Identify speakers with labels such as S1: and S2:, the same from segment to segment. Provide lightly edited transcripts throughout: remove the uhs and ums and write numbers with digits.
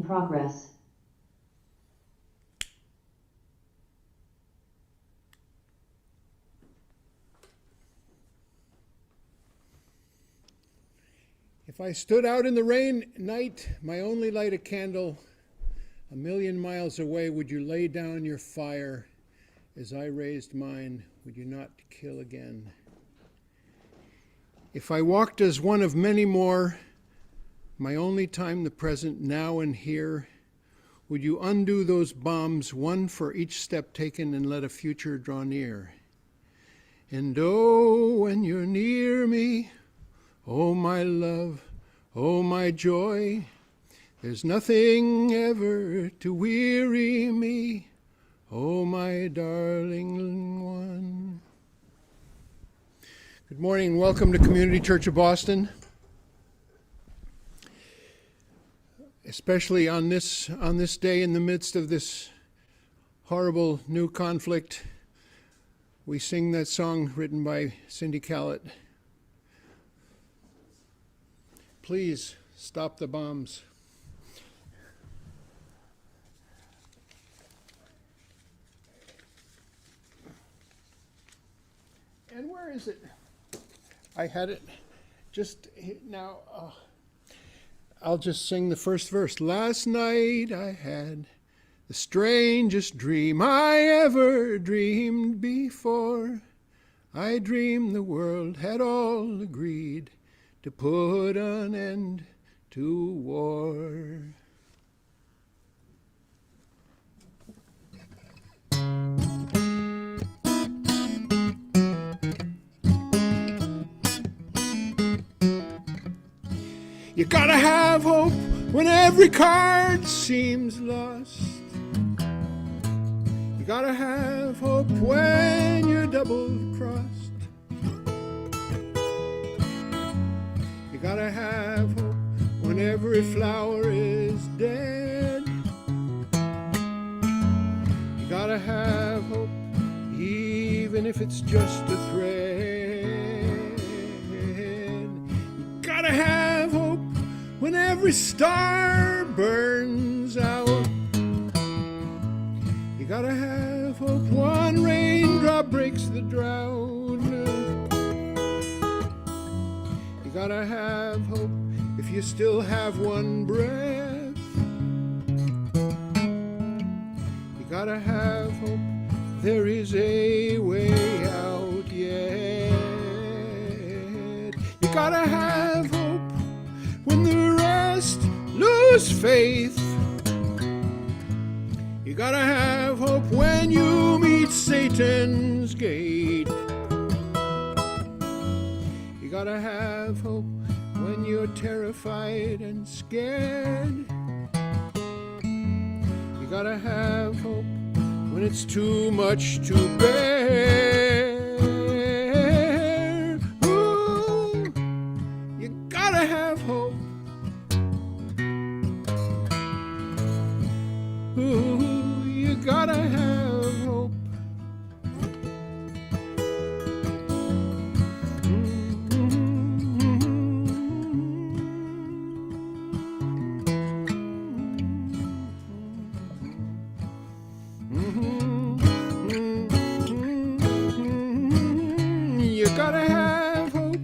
S1: progress.
S2: If I stood out in the rain night, my only light a candle, 1,000,000 miles away, would you lay down your fire as I raised mine? Would you not kill again? If I walked as one of many more, my only time the present, now and here, would you undo those bombs, one for each step taken, and let a future draw near? And oh, when you're near me, oh my love, oh my joy, there's nothing ever to weary me, oh my darling one. Good morning and welcome to Community Church of Boston. Especially on this day in the midst of this horrible new conflict, we sing that song written by Cindy Callett. Please stop the bombs. And where is it? I had it just now. I'll just sing the first verse. Last night I had the strangest dream I ever dreamed before. I dreamed the world had all agreed to put an end to war. You gotta have hope when every card seems lost. You gotta have hope when you're double-crossed. You gotta have hope when every flower is dead. You gotta have hope even if it's just a thread. You gotta have hope when every star burns out. You gotta have hope one raindrop breaks the drought. You gotta have hope if you still have one breath. You gotta have hope there is a way out yet. You gotta have hope when the rest lose faith. You gotta have hope when you meet Satan's gate. You gotta have hope when you're terrified and scared. You gotta have hope when it's too much to bear. Ooh, you gotta have hope. Ooh, you gotta have hope. You gotta have hope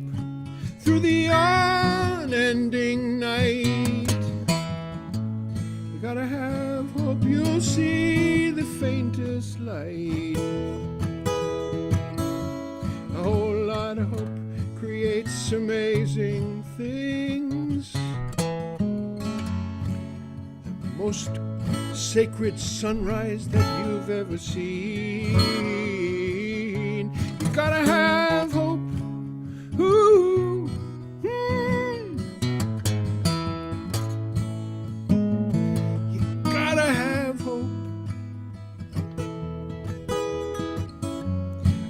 S2: through the unending night. You gotta have hope you'll see the faintest light. A whole lot of hope creates amazing things. The most sacred sunrise that you've ever seen. You gotta have hope. Ooh. You gotta have hope.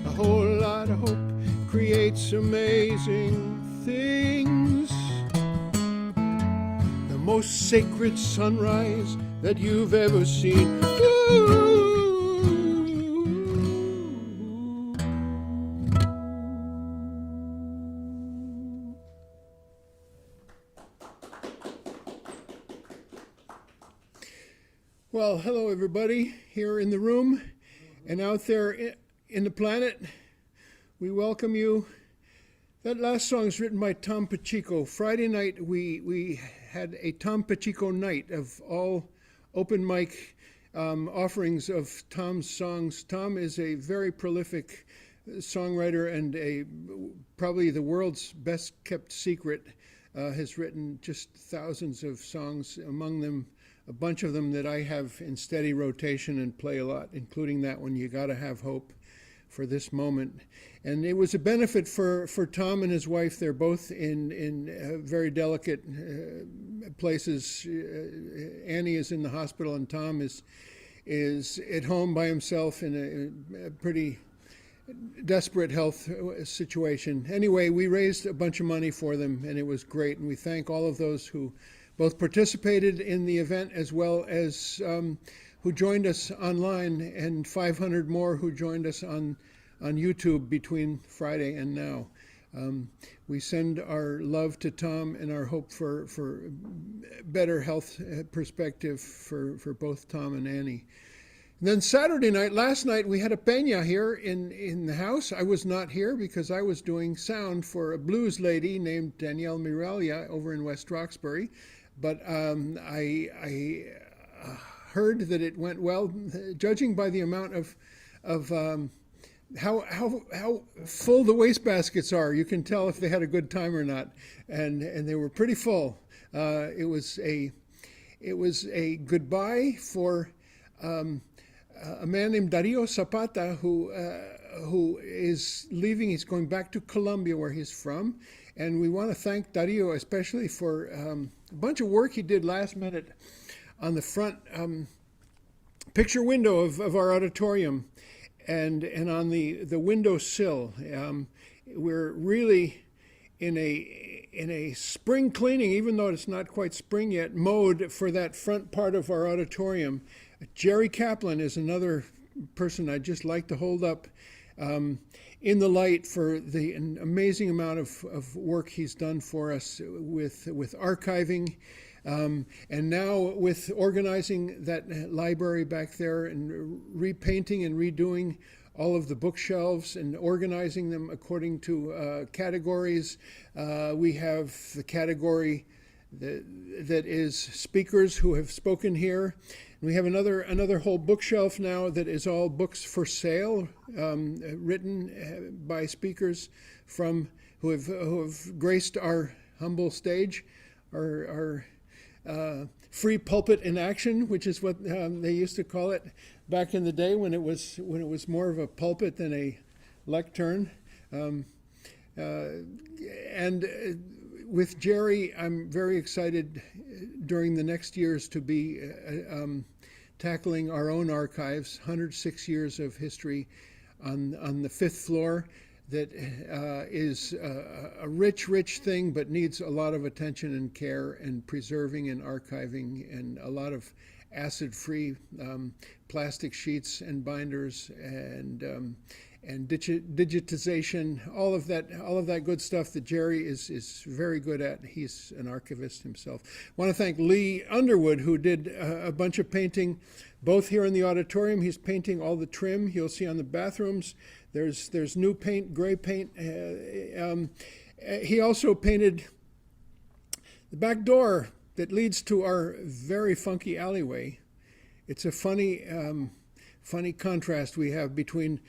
S2: A whole lot of hope creates amazing things. The most sacred sunrise that you've ever seen. Ooh. Well, hello everybody here in the room and out there in the planet. We welcome you. That last song is written by Tom Pacheco. Friday night we had a Tom Pacheco night of all open mic offerings of Tom's songs. Tom is a very prolific songwriter and probably the world's best kept secret. Has written just thousands of songs, among them a bunch of them that I have in steady rotation and play a lot, including that one, You Gotta Have Hope for This Moment. And it was a benefit for Tom and his wife. They're both in very delicate places. Annie is in the hospital and Tom is at home by himself in a pretty desperate health situation. Anyway, we raised a bunch of money for them and it was great. And we thank all of those who both participated in the event as well as who joined us online, and 500 more who joined us on YouTube between Friday and now. We send our love to Tom and our hope for better health perspective for both Tom and Annie. And then Saturday night, last night, we had a peña here in the house. I was not here because I was doing sound for a blues lady named Danielle Miraglia over in West Roxbury. But I heard that it went well, judging by the amount of how full the wastebaskets are. You can tell if they had a good time or not, and they were pretty full. It was a goodbye for a man named Dario Zapata who is leaving. He's going back to Colombia, where he's from. And we want to thank Dario especially for a bunch of work he did last minute on the front picture window of our auditorium and on the window sill. We're really in a spring cleaning, even though it's not quite spring yet, mode for that front part of our auditorium. Gerry Kaplan is another person I'd just like to hold up in the light for the amazing amount of work he's done for us with archiving, and now with organizing that library back there and repainting and redoing all of the bookshelves and organizing them according to categories. We have the category that is speakers who have spoken here. We have another whole bookshelf now that is all books for sale, written by speakers who have graced our humble stage, our free pulpit in action, which is what they used to call it back in the day when it was more of a pulpit than a lectern. With Gerry, I'm very excited during the next years to be tackling our own archives, 106 years of history on the fifth floor. That is a rich thing, but needs a lot of attention and care and preserving and archiving, and a lot of acid-free plastic sheets and binders and digitization, all of that good stuff that Gerry is very good at. He's an archivist himself. I want to thank Lee Underwood, who did a bunch of painting, both here in the auditorium. He's painting all the trim you'll see on the bathrooms. There's new paint, gray paint. He also painted the back door that leads to our very funky alleyway. It's a funny contrast we have between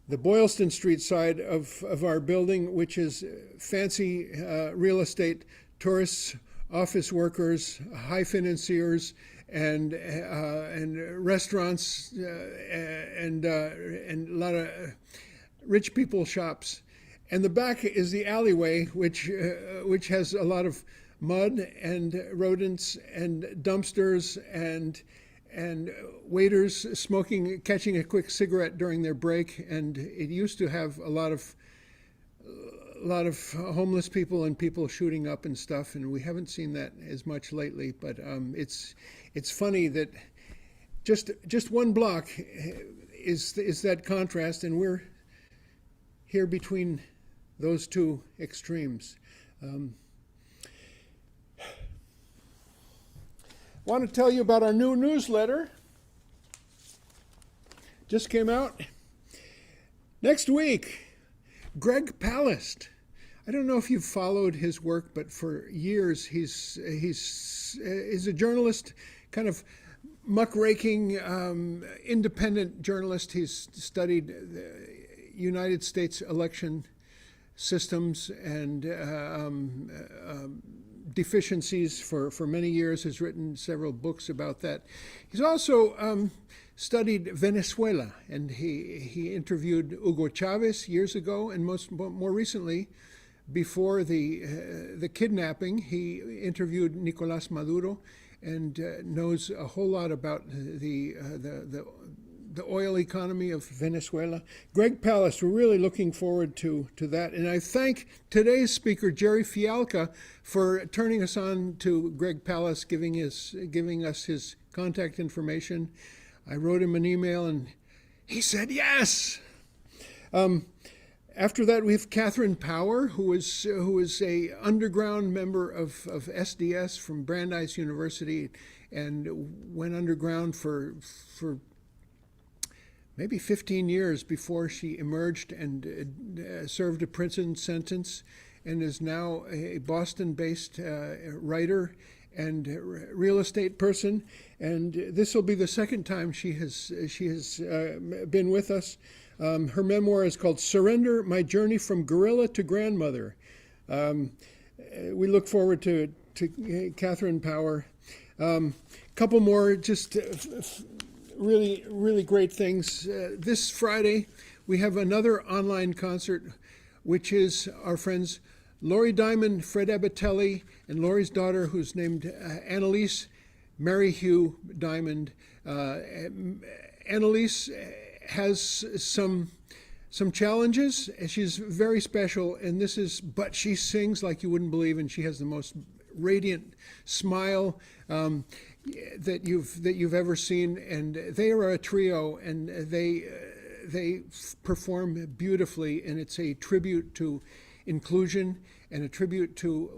S2: the Boylston Street side of our building, which is fancy real estate, tourists, office workers, high financiers, and restaurants, and a lot of rich people shops. And the back is the alleyway, which has a lot of mud and rodents and dumpsters and waiters catching a quick cigarette during their break. And it used to have a lot of homeless people and people shooting up and stuff, and we haven't seen that as much lately. But it's funny that just one block is that contrast, and we're here between those two extremes. Want to tell you about our new newsletter. just came out. Next week, Greg Palast. I don't know if you've followed his work, but for years he's a journalist, kind of muckraking, independent journalist. He's studied the United States election systems and deficiencies for many years, has written several books about that. He's also studied Venezuela, and he interviewed Hugo Chavez years ago, and more recently, before the kidnapping, he interviewed Nicolás Maduro, and knows a whole lot about the oil economy of Venezuela. Greg Palast, we're really looking forward to that. And I thank today's speaker, Gerry Fialka, for turning us on to Greg Palast, giving us his contact information. I wrote him an email, and he said yes. After that, we have Catherine Power, who is a underground member of SDS from Brandeis University, and went underground for maybe 15 years before she emerged and served a prison sentence, and is now a Boston-based writer and real estate person. And this will be the second time she has been with us. Her memoir is called Surrender, My Journey from Guerrilla to Grandmother. We look forward to Catherine Power. Couple more just really, really great things. This Friday, we have another online concert, which is our friends Lori Diamond, Fred Abatelli, and Lori's daughter, who's named Annalise Mary Hugh Diamond. Annalise has some challenges. She's very special, and but she sings like you wouldn't believe, and she has the most radiant smile that you've ever seen. And they are a trio, and they perform beautifully, and it's a tribute to inclusion and a tribute to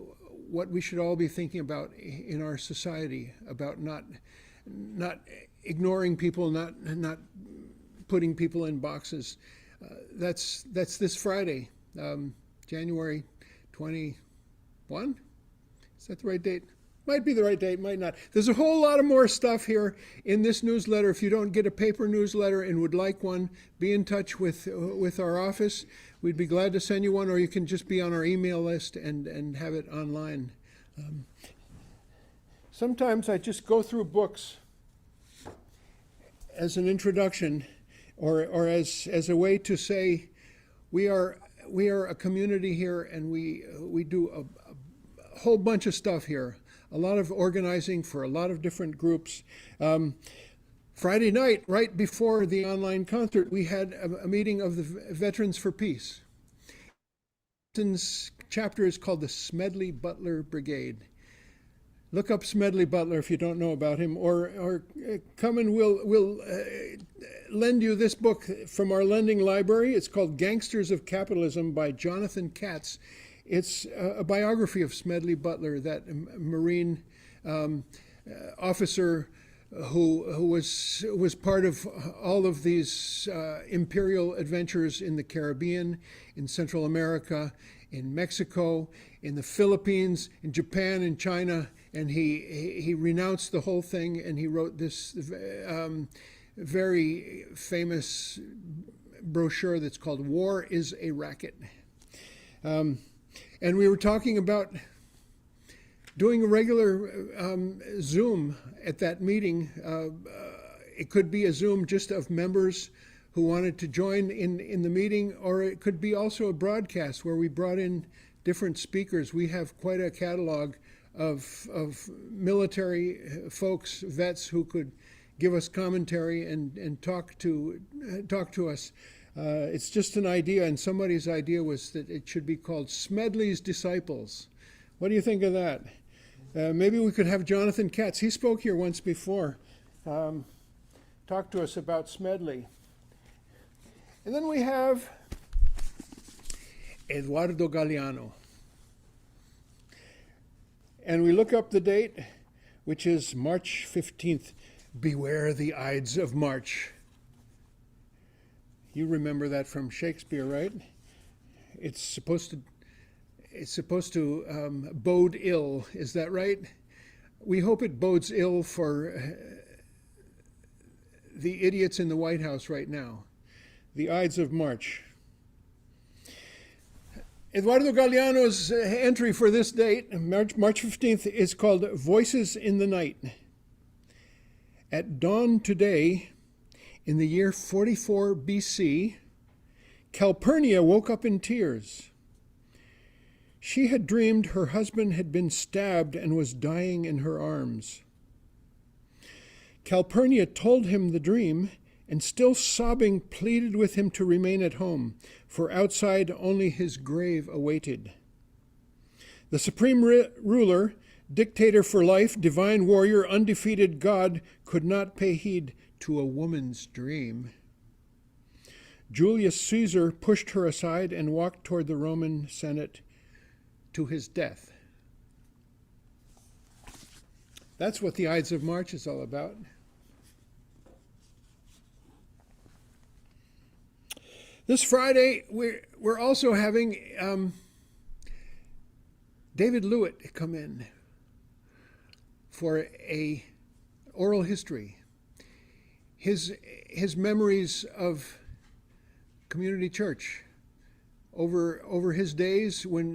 S2: what we should all be thinking about in our society, about not ignoring people, not putting people in boxes. That's this Friday, January 21. Is that the right date? Might be the right date, might not. There's a whole lot of more stuff here in this newsletter. If you don't get a paper newsletter and would like one, be in touch with our office. We'd be glad to send you one, or you can just be on our email list and have it online. Sometimes I just go through books as an introduction, or as a way to say we are a community here, and we do a whole bunch of stuff here. A lot of organizing for a lot of different groups. Friday night, right before the online concert, we had a meeting of the Veterans for Peace. This chapter is called the Smedley Butler Brigade. Look up Smedley Butler if you don't know about him, or come and we'll lend you this book from our lending library. It's called Gangsters of Capitalism by Jonathan Katz. It's a biography of Smedley Butler, that Marine officer who was part of all of these imperial adventures in the Caribbean, in Central America, in Mexico, in the Philippines, in Japan, in China, and he renounced the whole thing, and he wrote this very famous brochure that's called War is a Racket. And we were talking about doing a regular Zoom at that meeting. It could be a Zoom just of members who wanted to join in the meeting, or it could be also a broadcast where we brought in different speakers. We have quite a catalog of military folks, vets, who could give us commentary and talk to us. It's just an idea, and somebody's idea was that it should be called Smedley's Disciples. What do you think of that? Maybe we could have Jonathan Katz. He spoke here once before. Talk to us about Smedley. And then we have Eduardo Galeano. And we look up the date, which is March 15th. Beware the Ides of March. You remember that from Shakespeare, right? It's supposed to bode ill. Is that right? We hope it bodes ill for the idiots in the White House right now. The Ides of March. Eduardo Galeano's entry for this date, March 15th, is called Voices in the Night. At dawn today, in the year 44 BC, Calpurnia woke up in tears. She had dreamed her husband had been stabbed and was dying in her arms. Calpurnia told him the dream, and still sobbing pleaded with him to remain at home, for outside only his grave awaited. The supreme ruler, dictator for life, divine warrior, undefeated God, could not pay heed to a woman's dream. Julius Caesar pushed her aside and walked toward the Roman Senate to his death. That's what the Ides of March is all about. This Friday, we're also having David Lewitt come in for a oral history. His memories of community church over his days when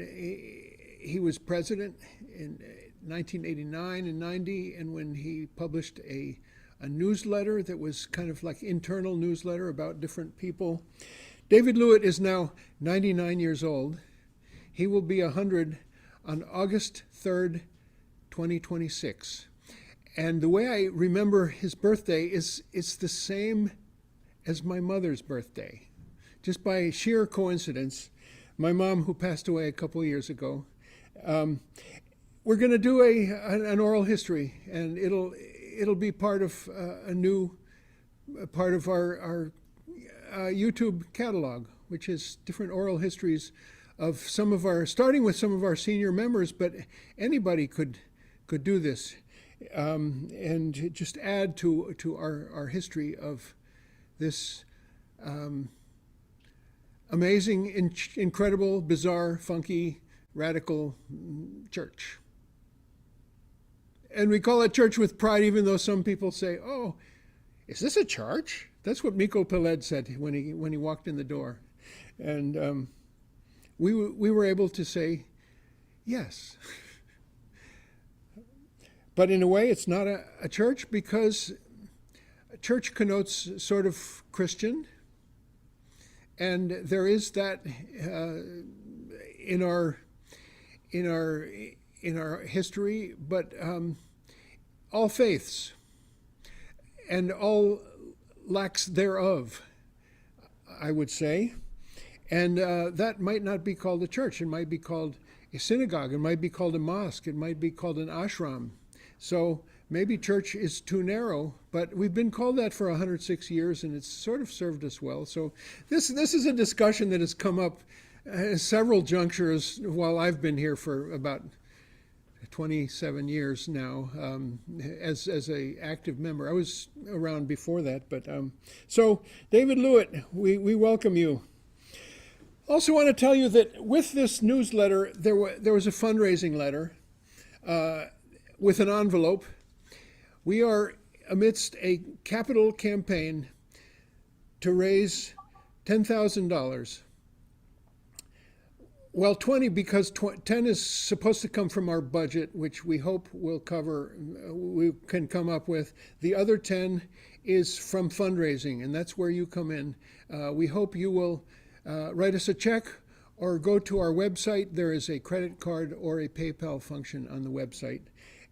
S2: he was president in 1989 and 90, and when he published a newsletter that was kind of like internal newsletter about different people. David Lewitt is now 99 years old. He will be 100 on August 3rd, 2026. And the way I remember his birthday is it's the same as my mother's birthday. Just by sheer coincidence, my mom, who passed away a couple years ago, we're going to do an oral history, and it'll be part of a new part of our YouTube catalog, which is different oral histories of starting with some of our senior members, but anybody could do this, and just add to our history of this amazing, incredible, bizarre, funky, radical church. And we call it Church with Pride, even though some people say, "Oh, is this a church?" That's what Miko Peled said when he walked in the door. And we were able to say, yes. But in a way, it's not a church, because a church connotes sort of Christian. And there is that in our history, but all faiths and all lacks thereof, I would say. And that might not be called a church. It might be called a synagogue. It might be called a mosque. It might be called an ashram. So maybe church is too narrow, but we've been called that for 106 years, and it's sort of served us well. So this is a discussion that has come up at several junctures while I've been here for about 27 years now, as a active member. I was around before that, but so David Lewitt, we welcome you. Also want to tell you that with this newsletter, there was a fundraising letter with an envelope. We are amidst a capital campaign to raise $10,000. Well, 20, because 10 is supposed to come from our budget, which we hope will cover, we can come up with. The other 10 is from fundraising, and that's where you come in. We hope you will write us a check or go to our website. There is a credit card or a PayPal function on the website.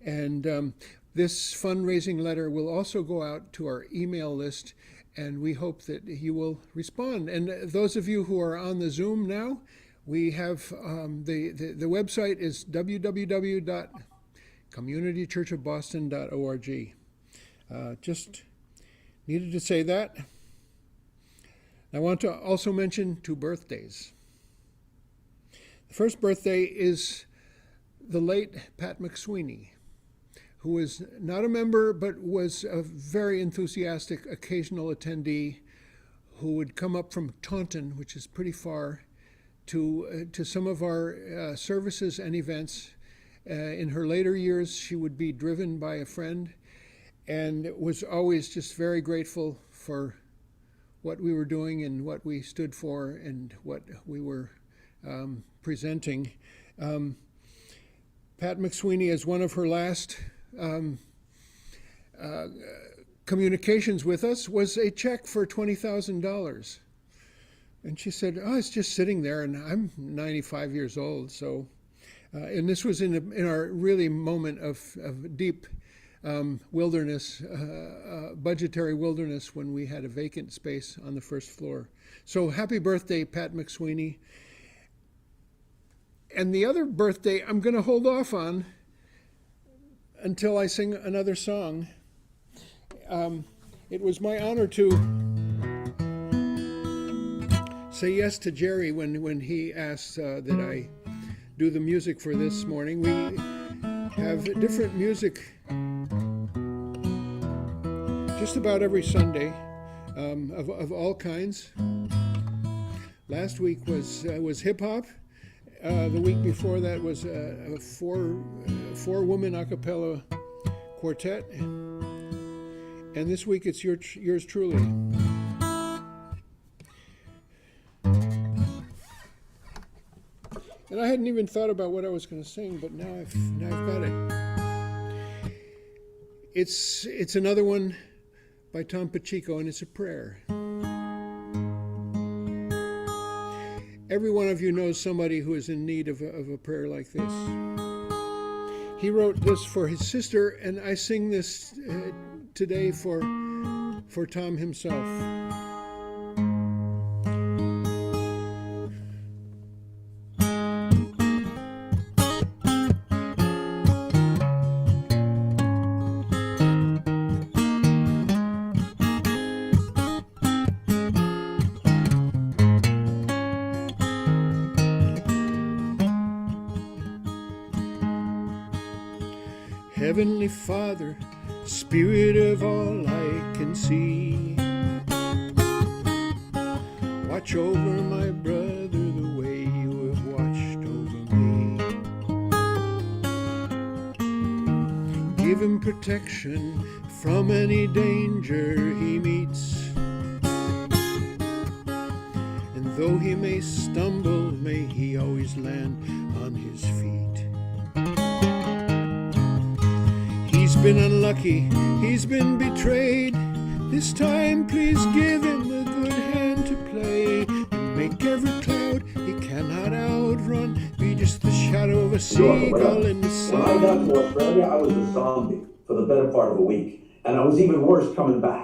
S2: And this fundraising letter will also go out to our email list, and we hope that you will respond. And those of you who are on the Zoom now, we have the website is www.communitychurchofboston.org. Just needed to say that. I want to also mention 2 birthdays. The first birthday is the late Pat McSweeney, who was not a member but was a very enthusiastic occasional attendee, who would come up from Taunton, which is pretty far, to some of our services and events. In her later years, she would be driven by a friend, and was always just very grateful for what we were doing and what we stood for and what we were presenting. Pat McSweeney, as one of her last communications with us, was a check for $20,000. And she said, oh, it's just sitting there, and I'm 95 years old. So, and this was in our really moment of deep wilderness, budgetary wilderness, when we had a vacant space on the first floor. So happy birthday, Pat McSweeney. And the other birthday I'm going to hold off on until I sing another song. It was my honor to say yes to Gerry when he asked that I do the music for this morning. We have different music just about every Sunday, of all kinds. Last week was hip hop. The week before that was a four-woman a cappella quartet, and this week it's yours truly. And I hadn't even thought about what I was going to sing, but now I've got it. It's another one by Tom Pacheco, and it's a prayer. Every one of you knows somebody who is in need of a prayer like this. He wrote this for his sister, and I sing this today for Tom himself. Heavenly Father, Spirit of all I can see, watch over my brother the way you have watched over me. Give him protection from any danger he meets, and though he may stumble, may he always land on his feet. He's been unlucky, he's been betrayed. This time please give him a good hand to play, and make every cloud he cannot outrun be just the shadow of a seagull in the sun.
S1: When I got to Australia, I was a zombie for the better part of a week, and I was even worse coming back.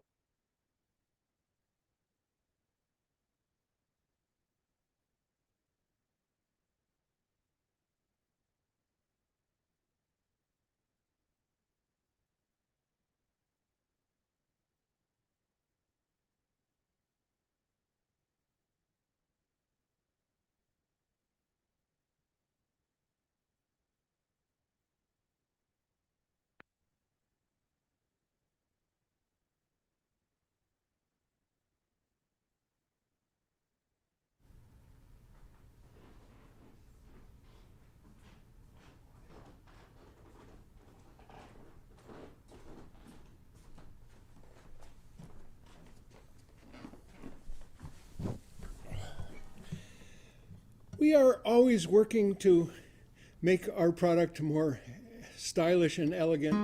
S2: We are always working to make our product more stylish and elegant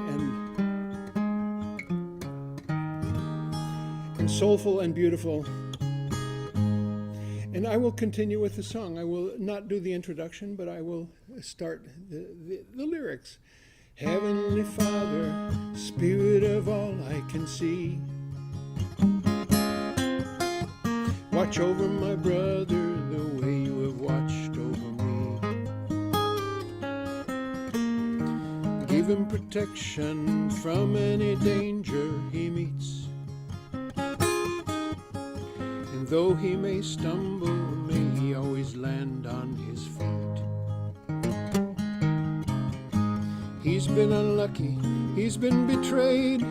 S2: and soulful and beautiful. And I will continue with the song. I will not do the introduction, but I will start the lyrics. Heavenly Father, Spirit of all I can see, watch over my brother the way you have watched over me. Give him protection from any danger he meets, and though he may stumble, may he always land on his feet. He's been unlucky, he's been betrayed.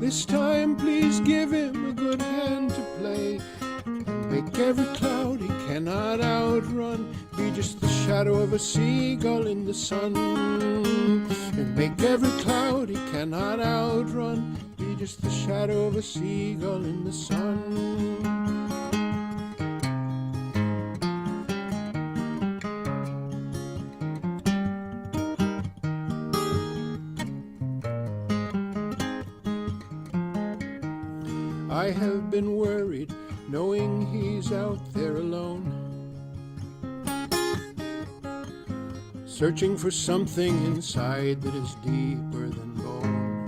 S2: This time please give him a good hand to play, Make every cloud he cannot outrun be just the shadow of a seagull in the sun. And make every cloud he cannot outrun be just the shadow of a seagull in the sun. I have been worried knowing he's out there alone, searching for something inside that is deeper than bone.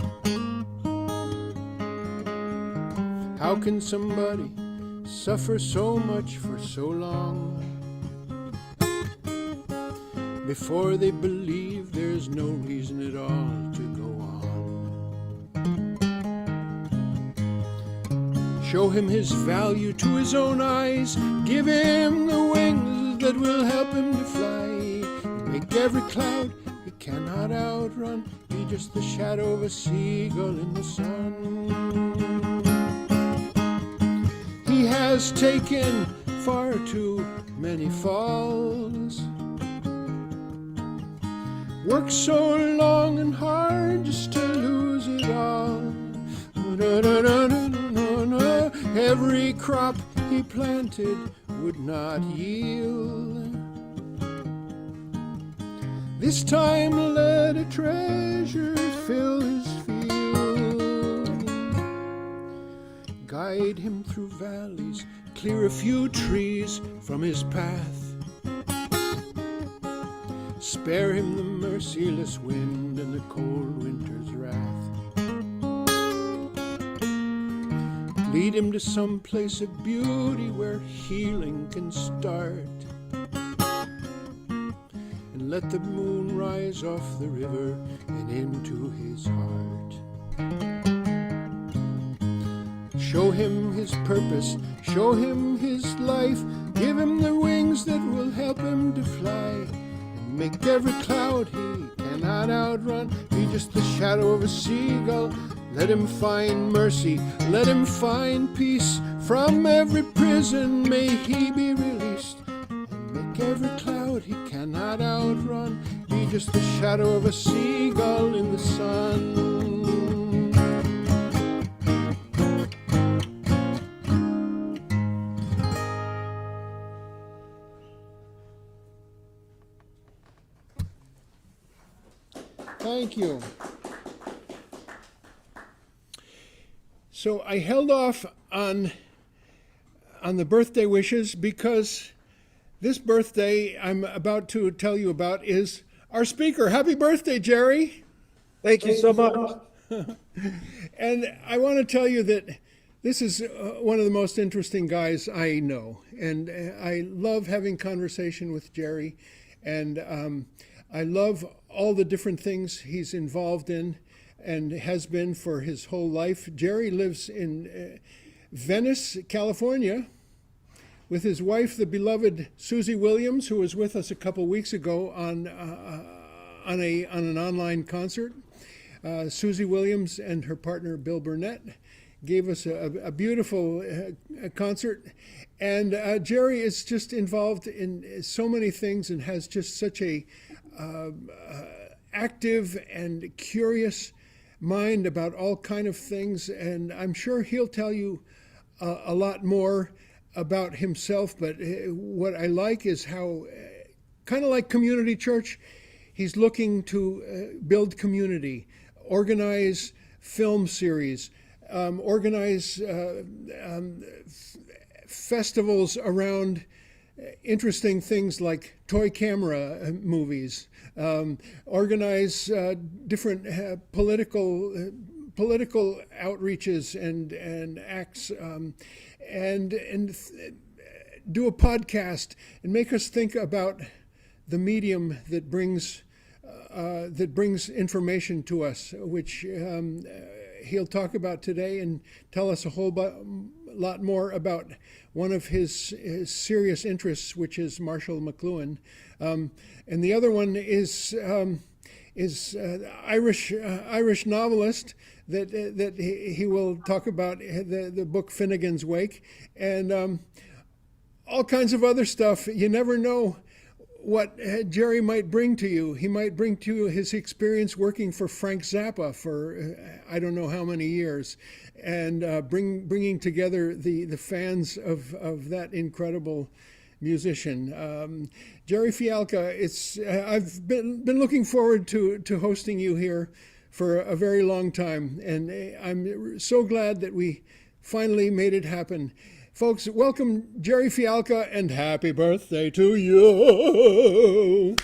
S2: How can somebody suffer so much for so long before they believe there's no reason at all to go on? Show him his value to his own eyes, give him the wings that will help him to fly. Make every cloud he cannot outrun be just the shadow of a seagull in the sun. He has taken far too many falls, worked so long and hard just to lose it all. Every crop he planted would not yield. This time let a treasure fill his field. Guide him through valleys, clear a few trees from his path. Spare him the merciless wind and the cold winter's wrath. Lead him to some place of beauty where healing can start. And let the moon rise off the river and into his heart. Show him his purpose, show him his life, give him the wings that will help him to fly. And make every cloud he cannot outrun be just the shadow of a seagull. Let him find mercy, let him find peace. From every prison may he be released. And make every cloud he cannot outrun be just the shadow of a seagull in the sun. Thank you. So I held off on the birthday wishes because this birthday I'm about to tell you about is our speaker. Happy birthday, Gerry.
S3: Thank you so much.
S2: And I want to tell you that this is one of the most interesting guys I know. And I love having conversation with Gerry. And I love all the different things he's involved in and has been for his whole life. Gerry lives in Venice, California, with his wife, the beloved Susie Williams, who was with us a couple weeks ago on an online concert. Susie Williams and her partner Bill Burnett gave us a beautiful concert. And Gerry is just involved in so many things and has just such a active and curious mind about all kind of things, and I'm sure he'll tell you a lot more about himself. But what I like is how, kind of like community church, he's looking to build community, organize film series, organize festivals around interesting things like toy camera movies, organize different political outreaches and acts, and do a podcast and make us think about the medium that brings information to us, which he'll talk about today, and tell us a whole lot more about one of his serious interests, which is Marshall McLuhan, and the other one is Irish novelist that he will talk about, the book Finnegan's Wake, and all kinds of other stuff. You never know what Gerry might bring to you. He might bring to you his experience working for Frank Zappa for I don't know how many years, and bringing together the fans of that incredible musician. Gerry Fialka, I've been looking forward to hosting you here for a very long time, and I'm so glad that we finally made it happen. Folks, welcome Gerry Fialka, and happy birthday to you.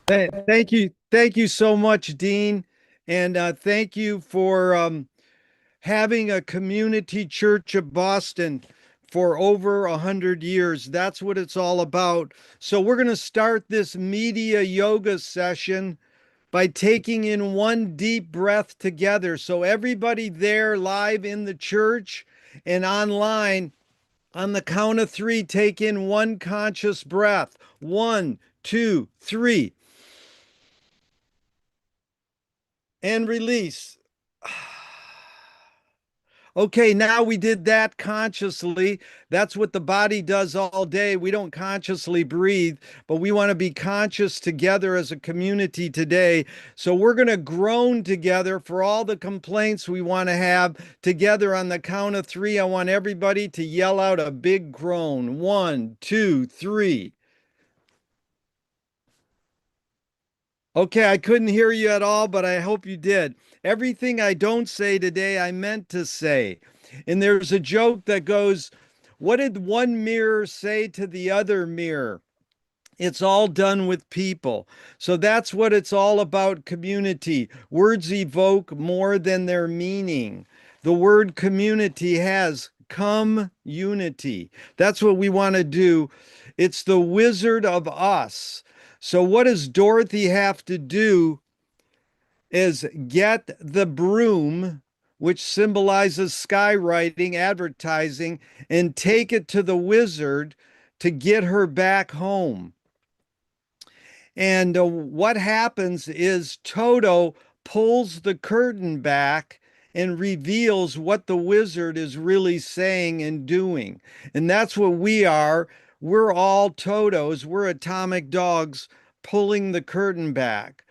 S3: Thank you. Thank you so much, Dean. And thank you for having a community church of Boston for over 100 years. That's what it's all about. So we're going to start this media yoga session by taking in one deep breath together. So everybody there live in the church and online, on the count of three, take in one conscious breath. 1, 2, 3. And release. Okay, now we did that consciously. That's what the body does all day. We don't consciously breathe, but we want to be conscious together as a community today. So we're going to groan together for all the complaints we want to have together. On the count of three, I want everybody to yell out a big groan. 1, 2, 3. Okay, I couldn't hear you at all, but I hope you did. Everything I don't say today, I meant to say. And there's a joke that goes, what did one mirror say to the other mirror? It's all done with people. So that's what it's all about, community. Words evoke more than their meaning. The word community has come unity. That's what we want to do. It's the wizard of us. So what does Dorothy have to do is get the broom, which symbolizes skywriting, advertising, and take it to the wizard to get her back home. And what happens is Toto pulls the curtain back and reveals what the wizard is really saying and doing. And that's what we are. We're all Totos. We're atomic dogs pulling the curtain back.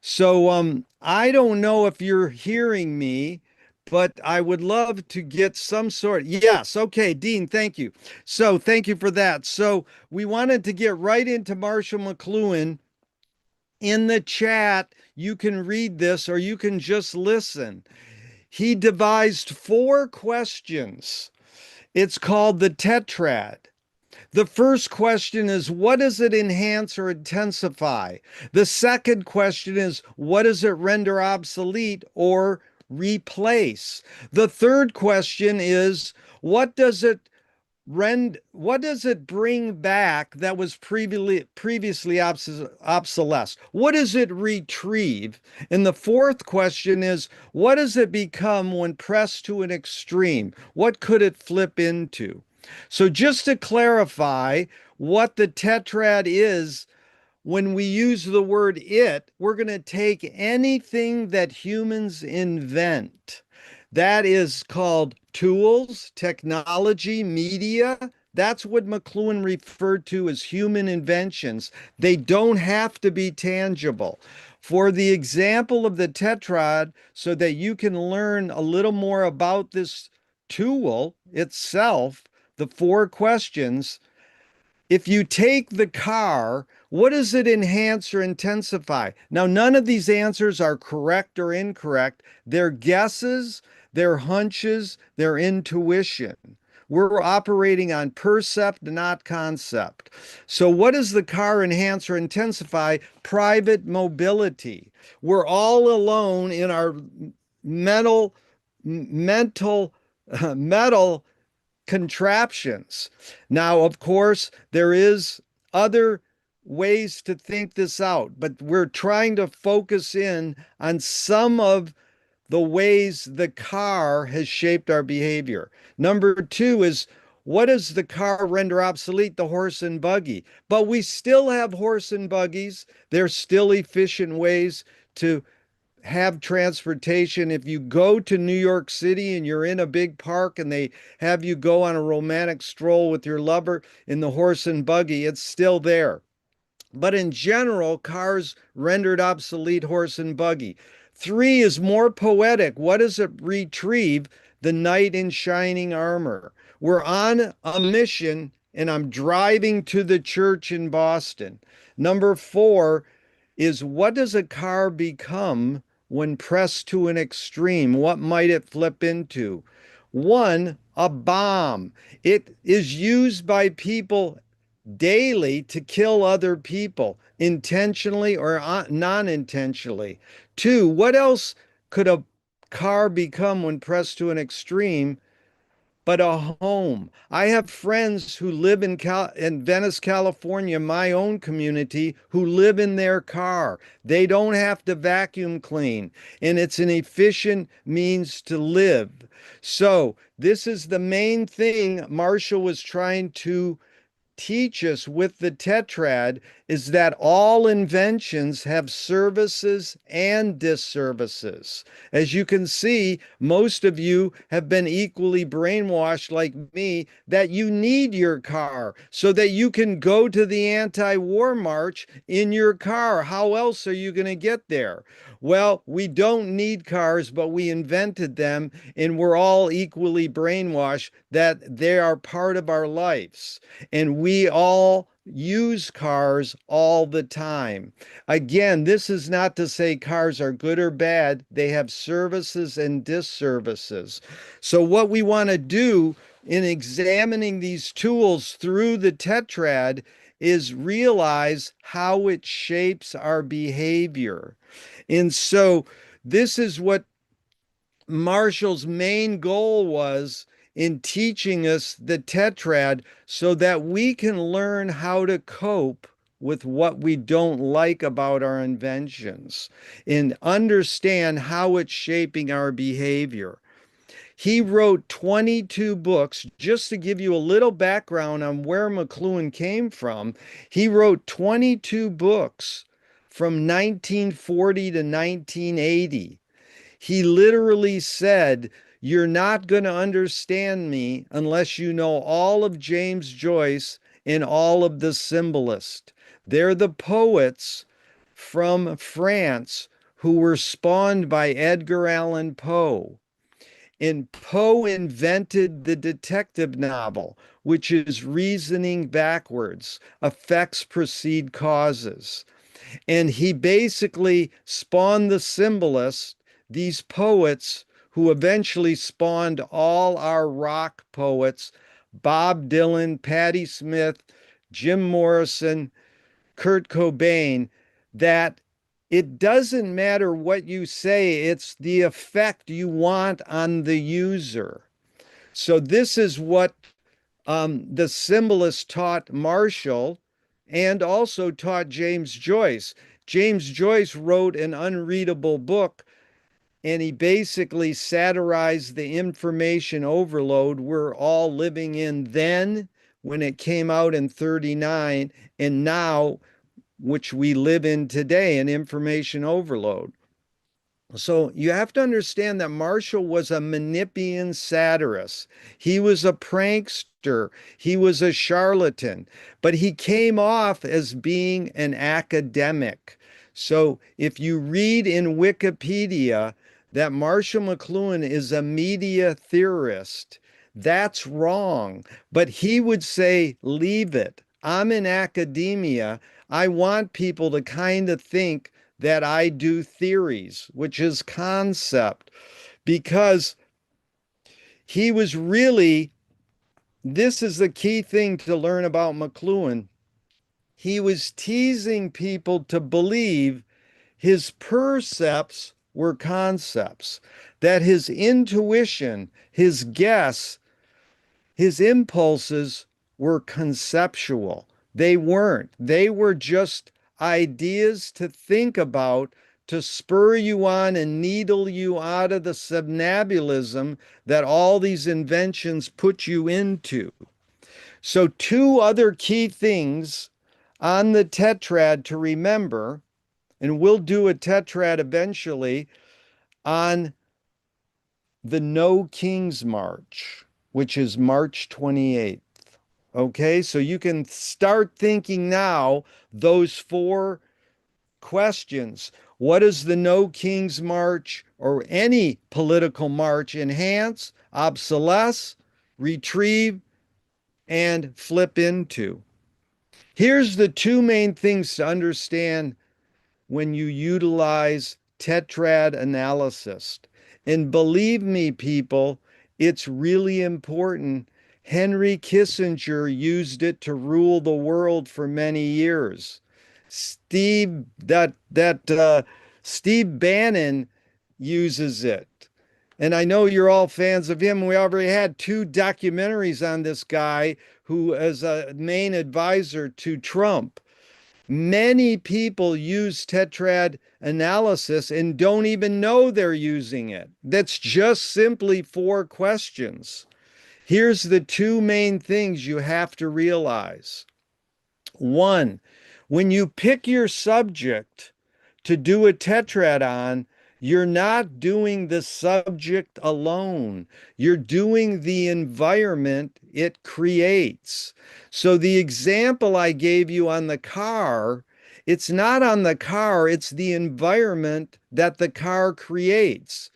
S3: So I don't know if you're hearing me, but I would love to get some sort. Yes. Okay, Dean, thank you. So thank you for that. So we wanted to get right into Marshall McLuhan. In the chat, you can read this or you can just listen. He devised 4 questions. It's called the Tetrad. The first question is, what does it enhance or intensify? The second question is, what does it render obsolete or replace? The third question is, what does it bring back that was previously obsolesced? What does it retrieve? And the fourth question is, what does it become when pressed to an extreme? What could it flip into? So just to clarify what the tetrad is, when we use the word it, we're going to take anything that humans invent. That is called tools, technology, media. That's what McLuhan referred to as human inventions. They don't have to be tangible. For the example of the tetrad, so that you can learn a little more about this tool itself, the 4 questions. If you take the car, what does it enhance or intensify? Now, none of these answers are correct or incorrect. They're guesses, they're hunches, they're intuition. We're operating on percept, not concept. So what does the car enhance or intensify? Private mobility. We're all alone in our mental contraptions. Now, of course, there is other ways to think this out, but we're trying to focus in on some of the ways the car has shaped our behavior. Number 2 is, what does the car render obsolete? The horse and buggy. But we still have horse and buggies. They're still efficient ways to have transportation. If you go to New York City and you're in a big park and they have you go on a romantic stroll with your lover in the horse and buggy, it's still there. But in general, cars rendered obsolete horse and buggy. Three is more poetic. What does it retrieve? The knight in shining armor. We're on a mission, and I'm driving to the church in Boston. Number four is what does a car become when pressed to an extreme? What might it flip into? One, a bomb. It is used by people daily to kill other people, intentionally or non intentionally. Two, what else could a car become when pressed to an extreme but a home? I have friends who live in Venice, California, my own community, who live in their car. They don't have to vacuum clean, and it's an efficient means to live. So, this is the main thing Marshall was trying to teach us with the tetrad, is that all inventions have services and disservices. As you can see, most of you have been equally brainwashed like me that you need your car so that you can go to the anti-war march in your car. How else are you going to get there? Well, we don't need cars, but we invented them, and we're all equally brainwashed that they are part of our lives. And we all use cars all the time. Again, this is not to say cars are good or bad. They have services and disservices. So what we want to do in examining these tools through the tetrad is realize how it shapes our behavior. And so this is what Marshall's main goal was in teaching us the tetrad so that we can learn how to cope with what we don't like about our inventions and understand how it's shaping our behavior. He wrote 22 books. Just to give you a little background on where McLuhan came from, he wrote 22 books from 1940 to 1980. He literally said, "You're not going to understand me unless you know all of James Joyce and all of the symbolists. They're the poets from France who were spawned by Edgar Allan Poe. And Poe invented the detective novel, which is reasoning backwards. Effects precede causes. And he basically spawned the symbolists, these poets who eventually spawned all our rock poets, Bob Dylan, Patti Smith, Jim Morrison, Kurt Cobain, that it doesn't matter what you say, it's the effect you want on the user. So this is what the symbolist taught Marshall and also taught James Joyce. James Joyce wrote an unreadable book, and he basically satirized the information overload we're all living in then when it came out in 39 and now which we live in today, an information overload. So you have to understand that Marshall was a Manipian satirist. He was a prankster. He was a charlatan, but he came off as being an academic. So if you read in Wikipedia that Marshall McLuhan is a media theorist, that's wrong. But he would say, leave it. I'm in academia. I want people to kind of think that I do theories, which is concept, because he was really, this is the key thing to learn about McLuhan. He was teasing people to believe his percepts were concepts, that his intuition, his guess, his impulses were conceptual. They weren't. They were just ideas to think about to spur you on and needle you out of the somnambulism that all these inventions put you into. So, two other key things on the tetrad to remember, and we'll do a tetrad eventually on the No King's March, which is March 28th. Okay, so you can start thinking now those four questions. What does the No King's March or any political march enhance, obsolesce, retrieve, and flip into? Here's the two main things to understand when you utilize tetrad analysis. And believe me, people, it's really important. Henry Kissinger used it to rule the world for many years. Steve Bannon uses it. And I know you're all fans of him. We already had two documentaries on this guy who is a main advisor to Trump. Many people use tetrad analysis and don't even know they're using it. That's just simply four questions. Here's the two main things you have to realize. One, when you pick your subject to do a tetrad on, you're not doing the subject alone. You're doing the environment it creates. So the example I gave you on the car, it's not on the car, it's the environment that the car creates.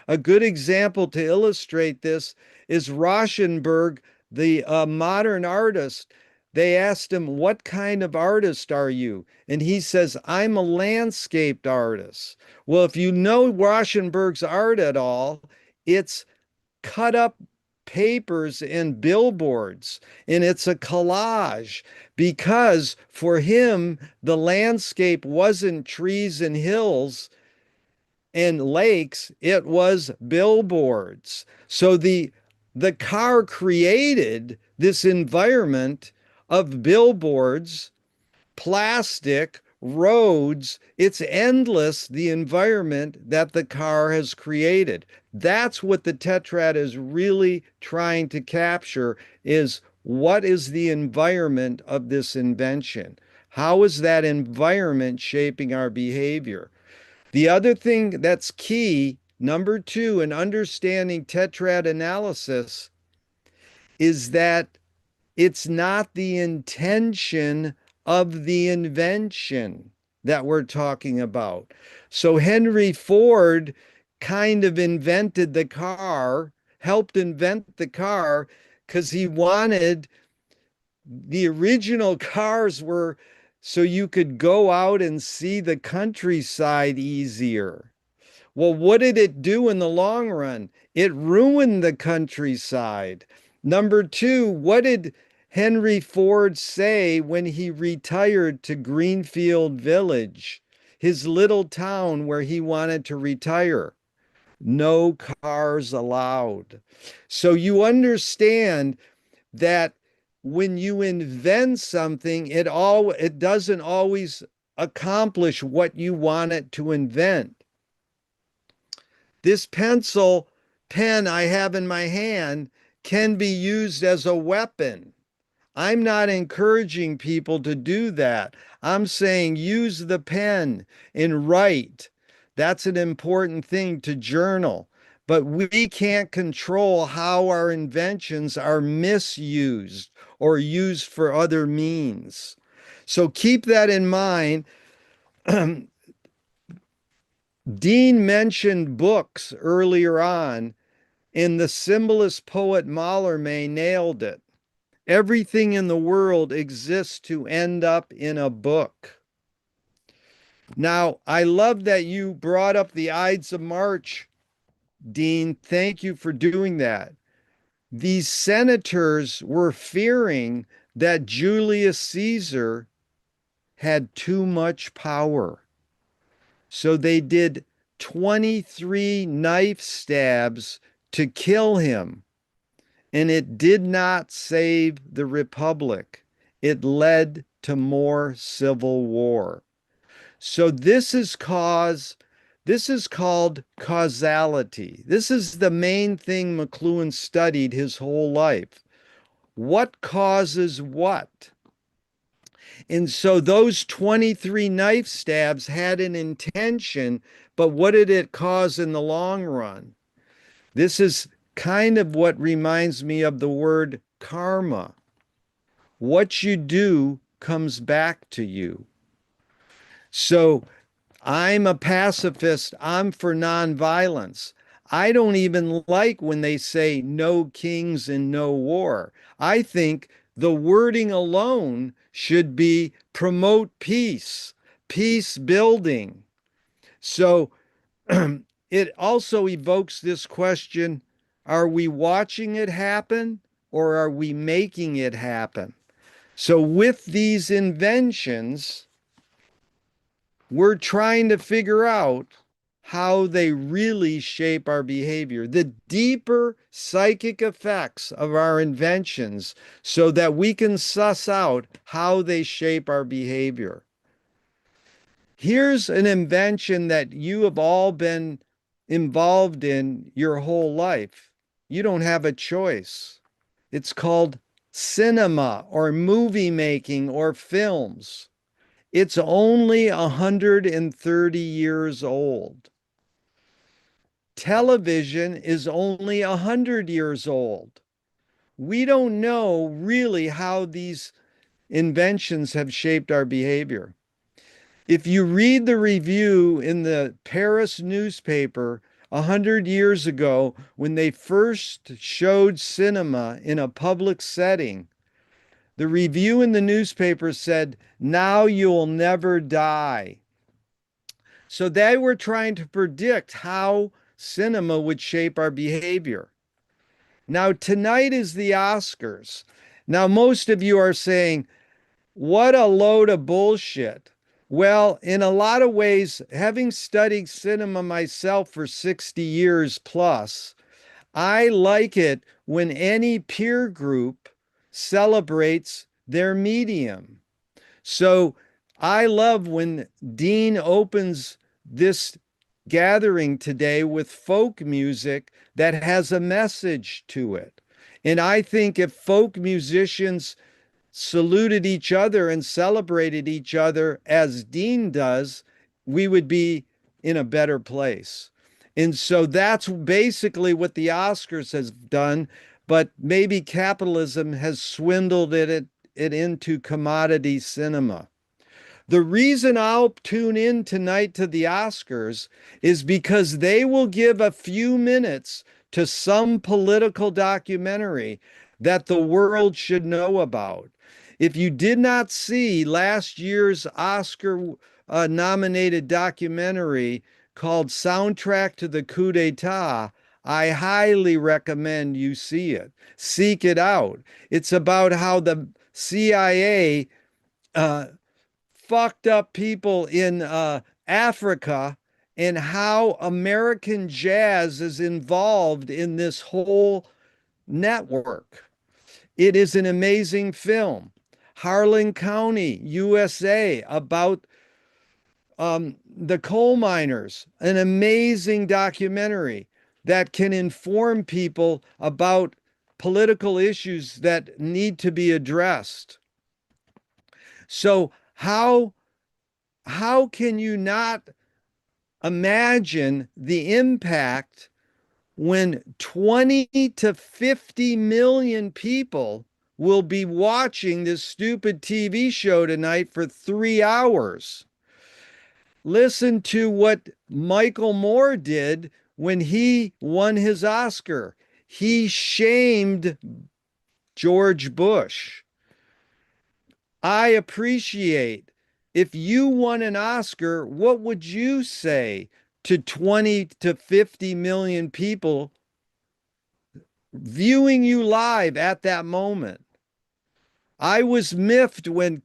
S3: A good example to illustrate this is Rauschenberg, the modern artist. They asked him, "What kind of artist are you?" And he says, "I'm a landscaped artist." Well, if you know Rauschenberg's art at all, it's cut up papers and billboards, and it's a collage because for him, the landscape wasn't trees and hills and lakes, it was billboards. So the car created this environment of billboards, plastic, roads. It's endless, the environment that the car has created. That's what the tetrad is really trying to capture, is what is the environment of this invention? How is that environment shaping our behavior? The other thing that's key, number two, in understanding tetrad analysis is that it's not the intention of the invention that we're talking about. So Henry Ford kind of invented the car, helped invent the car, because he wanted the original cars were so you could go out and see the countryside easier. Well, what did it do in the long run? It ruined the countryside. Number two, what did Henry Ford say when he retired to Greenfield Village, his little town where he wanted to retire? No cars allowed. So you understand that when you invent something, it doesn't always accomplish what you want it to invent. This pen I have in my hand can be used as a weapon. I'm not encouraging people to do that. I'm saying use the pen and write. That's an important thing, to journal. But we can't control how our inventions are misused or used for other means. So keep that in mind. Dean mentioned books earlier on, and the symbolist poet Mallarmé nailed it. Everything in the world exists to end up in a book. Now, I love that you brought up the Ides of March, Dean. Thank you for doing that. These senators were fearing that Julius Caesar had too much power. So they did 23 knife stabs to kill him. And it did not save the Republic. It led to more civil war. So this is called causality. This is the main thing McLuhan studied his whole life. What causes what? And so those 23 knife stabs had an intention, but what did it cause in the long run? This is kind of what reminds me of the word karma. What you do comes back to you. So I'm a pacifist. I'm for nonviolence. I don't even like when they say no kings and no war. I think the wording alone should be promote peace, peace building. So it also evokes this question, are we watching it happen or are we making it happen? So with these inventions, we're trying to figure out how they really shape our behavior, the deeper psychic effects of our inventions, so that we can suss out how they shape our behavior. Here's an invention that you have all been involved in your whole life. You don't have a choice. It's called cinema or movie making or films. It's only 130 years old. Television is only 100 years old. We don't know really how these inventions have shaped our behavior. If you read the review in the Paris newspaper 100 years ago, when they first showed cinema in a public setting, the review in the newspaper said, "Now you'll never die." So they were trying to predict how cinema would shape our behavior. Now, tonight is the Oscars. Now, most of you are saying, what a load of bullshit. Well, in a lot of ways, having studied cinema myself for 60 years plus, I like it when any peer group celebrates their medium. So I love when Dean opens this gathering today with folk music that has a message to it. And I think if folk musicians saluted each other and celebrated each other as Dean does, we would be in a better place. And so that's basically what the Oscars has done, but maybe capitalism has swindled it into commodity cinema. The reason I'll tune in tonight to the Oscars is because they will give a few minutes to some political documentary that the world should know about. If you did not see last year's Oscar nominated documentary called Soundtrack to the Coup d'etat, I highly recommend you see it. Seek it out. It's about how the CIA fucked up people in Africa and how American jazz is involved in this whole network. It is an amazing film. Harlan County, USA, about the coal miners, an amazing documentary that can inform people about political issues that need to be addressed. So how can you not imagine the impact when 20 to 50 million people will be watching this stupid TV show tonight for 3 hours? Listen to what Michael Moore did when he won his Oscar. He shamed George Bush. I appreciate, if you won an Oscar, what would you say to 20 to 50 million people viewing you live at that moment? I was miffed when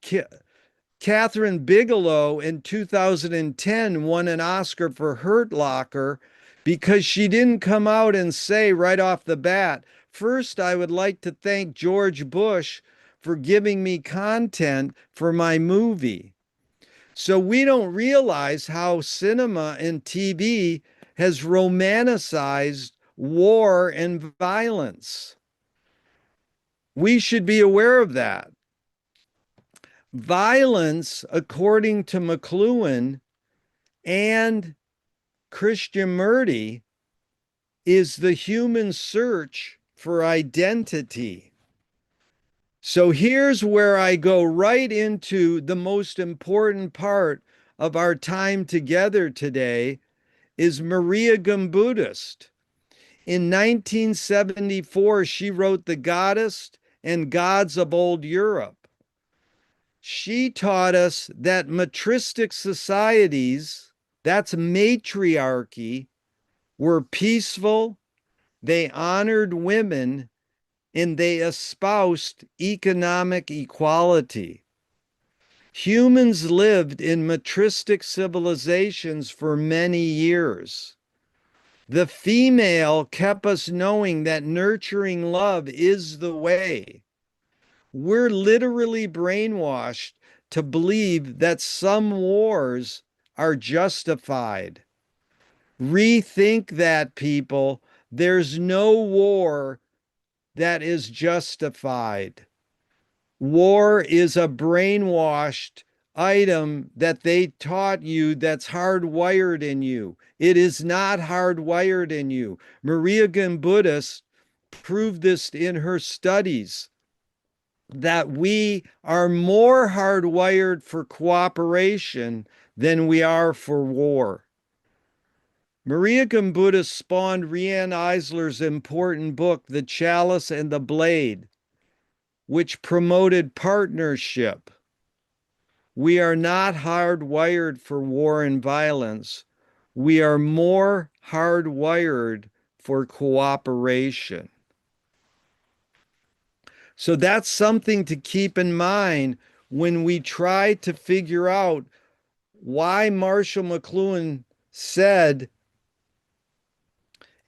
S3: Catherine Bigelow in 2010 won an Oscar for Hurt Locker because she didn't come out and say right off the bat, first, I would like to thank George Bush for giving me content for my movie. So we don't realize how cinema and TV has romanticized war and violence. We should be aware of that. Violence, according to McLuhan and Krishnamurti, is the human search for identity. So here's where I go right into the most important part of our time together today is Maria Gimbutas. In 1974, she wrote The Goddess and Gods of Old Europe. She taught us that matristic societies, that's matriarchy, were peaceful, they honored women, and they espoused economic equality. Humans lived in matristic civilizations for many years. The female kept us knowing that nurturing love is the way. We're literally brainwashed to believe that some wars are justified. Rethink that, people. There's no war that is justified. War is a brainwashed item that they taught you that's hardwired in you. It is not hardwired in you. Maria Gimbutas proved this in her studies, that we are more hardwired for cooperation than we are for war. Maria Gimbutas spawned Riane Eisler's important book, The Chalice and the Blade, which promoted partnership. We are not hardwired for war and violence. We are more hardwired for cooperation. So that's something to keep in mind when we try to figure out why Marshall McLuhan said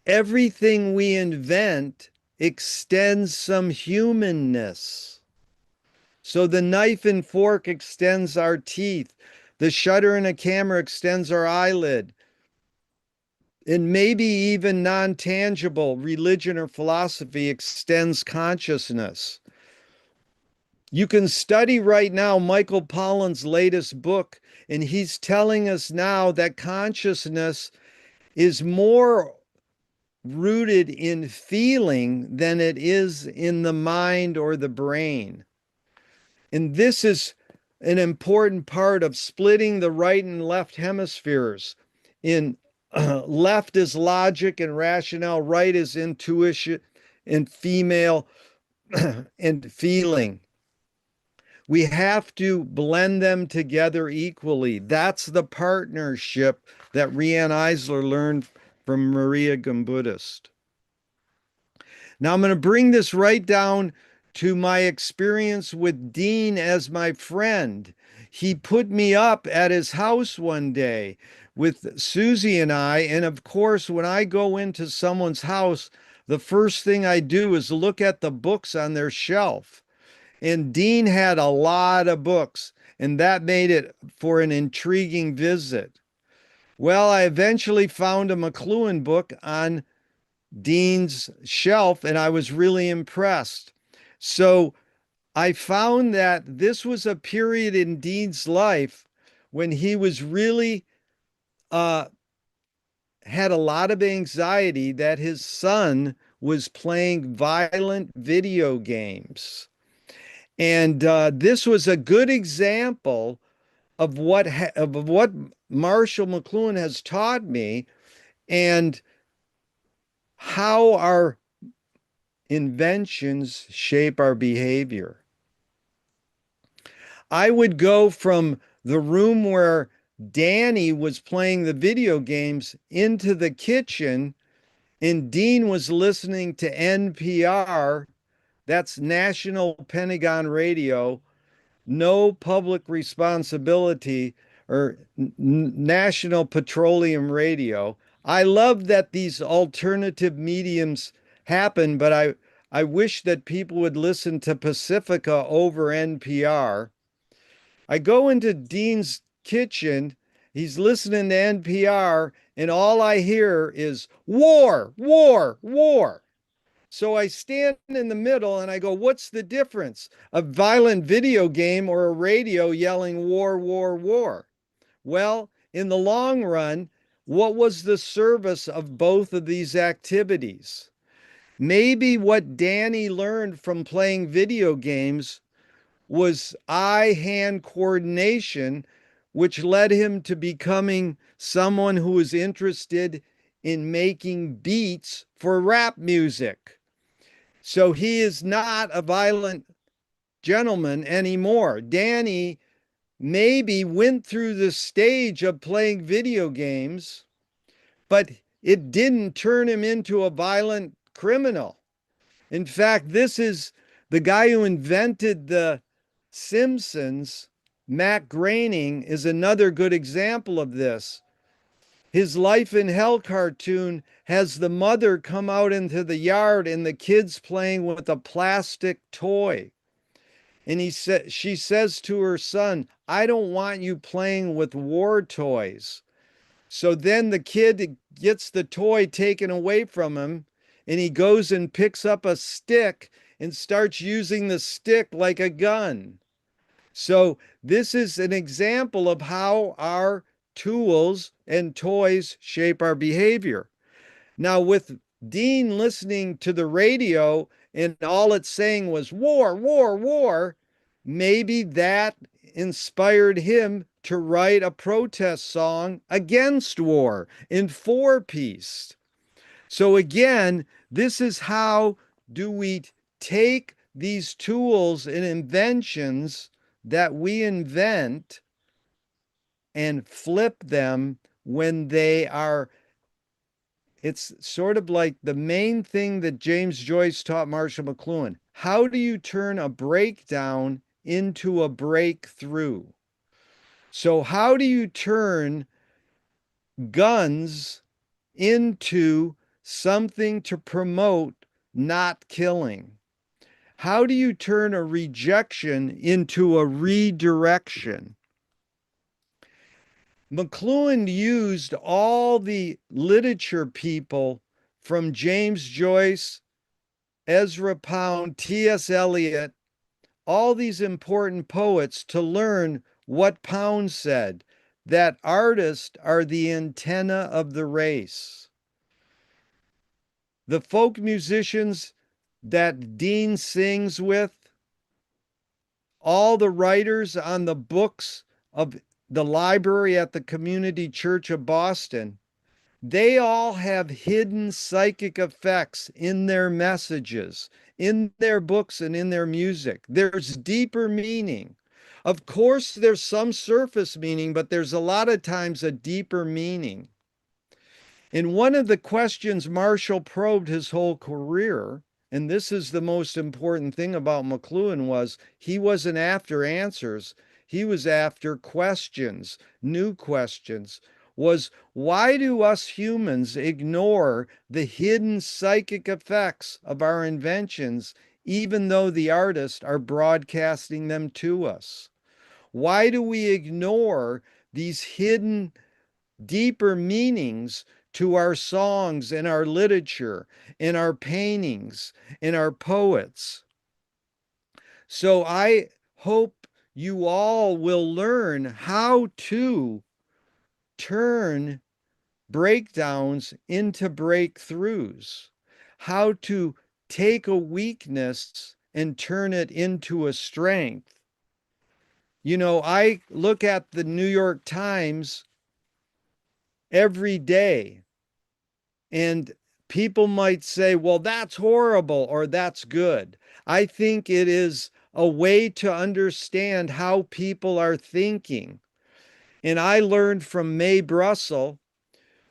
S3: everything we invent extends some humanness. So the knife and fork extends our teeth. The shutter in a camera extends our eyelid. And maybe even non-tangible religion or philosophy extends consciousness. You can study right now Michael Pollan's latest book, and he's telling us now that consciousness is more rooted in feeling than it is in the mind or the brain. And this is an important part of splitting the right and left hemispheres. In left is logic and rationale, right is intuition and female and feeling. We have to blend them together equally. That's the partnership that Riane Eisler learned from Maria Gimbutas. Now I'm going to bring this right down to my experience with Dean as my friend. He put me up at his house one day with Susie and I. And of course, when I go into someone's house, the first thing I do is look at the books on their shelf. And Dean had a lot of books, and that made it for an intriguing visit. Well, I eventually found a McLuhan book on Dean's shelf, and I was really impressed. So I found that this was a period in Dean's life when he was really had a lot of anxiety that his son was playing violent video games. And this was a good example of what Marshall McLuhan has taught me and how our inventions shape our behavior. I would go from the room where Danny was playing the video games into the kitchen, and Dean was listening to NPR, that's National Pentagon Radio, no public responsibility, or National Petroleum Radio. I love that these alternative mediums happen, but I wish that people would listen to Pacifica over NPR. I go into Dean's kitchen, he's listening to NPR, and all I hear is war, war, war. So I stand in the middle and I go, what's the difference? A violent video game or a radio yelling war, war, war? Well, in the long run, what was the service of both of these activities? Maybe what Danny learned from playing video games was eye-hand coordination, which led him to becoming someone who was interested in making beats for rap music. So he is not a violent gentleman anymore. Danny maybe went through the stage of playing video games, but it didn't turn him into a violent criminal. In fact, this is the guy who invented the Simpsons. Matt Groening is another good example of this. His Life in Hell cartoon has the mother come out into the yard and the kids playing with a plastic toy. And she says to her son, I don't want you playing with war toys. So then the kid gets the toy taken away from him and he goes and picks up a stick and starts using the stick like a gun. So this is an example of how our tools and toys shape our behavior. Now, with Dean listening to the radio and all it's saying was war, war, war, maybe that inspired him to write a protest song against war and for peace. So again, this is how do we take these tools and inventions that we invent and flip them when they are, it's sort of like the main thing that James Joyce taught Marshall McLuhan. How do you turn a breakdown into a breakthrough? So how do you turn guns into something to promote not killing? How do you turn a rejection into a redirection? McLuhan used all the literature people from James Joyce, Ezra Pound, T.S. Eliot, all these important poets to learn what Pound said, that artists are the antenna of the race. The folk musicians that Dean sings with, all the writers on the books of the library at the Community Church of Boston, they all have hidden psychic effects in their messages, in their books, and in their music. There's deeper meaning. Of course, there's some surface meaning, but there's a lot of times a deeper meaning. And one of the questions Marshall probed his whole career, and this is the most important thing about McLuhan, was he wasn't after answers. He was after questions, new questions, was why do us humans ignore the hidden psychic effects of our inventions, even though the artists are broadcasting them to us? Why do we ignore these hidden, deeper meanings to our songs and our literature, in our paintings, in our poets? So I hope you all will learn how to turn breakdowns into breakthroughs, how to take a weakness and turn it into a strength. You know, I look at the New York Times every day, and people might say, well, that's horrible or that's good. I think it is a way to understand how people are thinking. And I learned from Mae Brussel,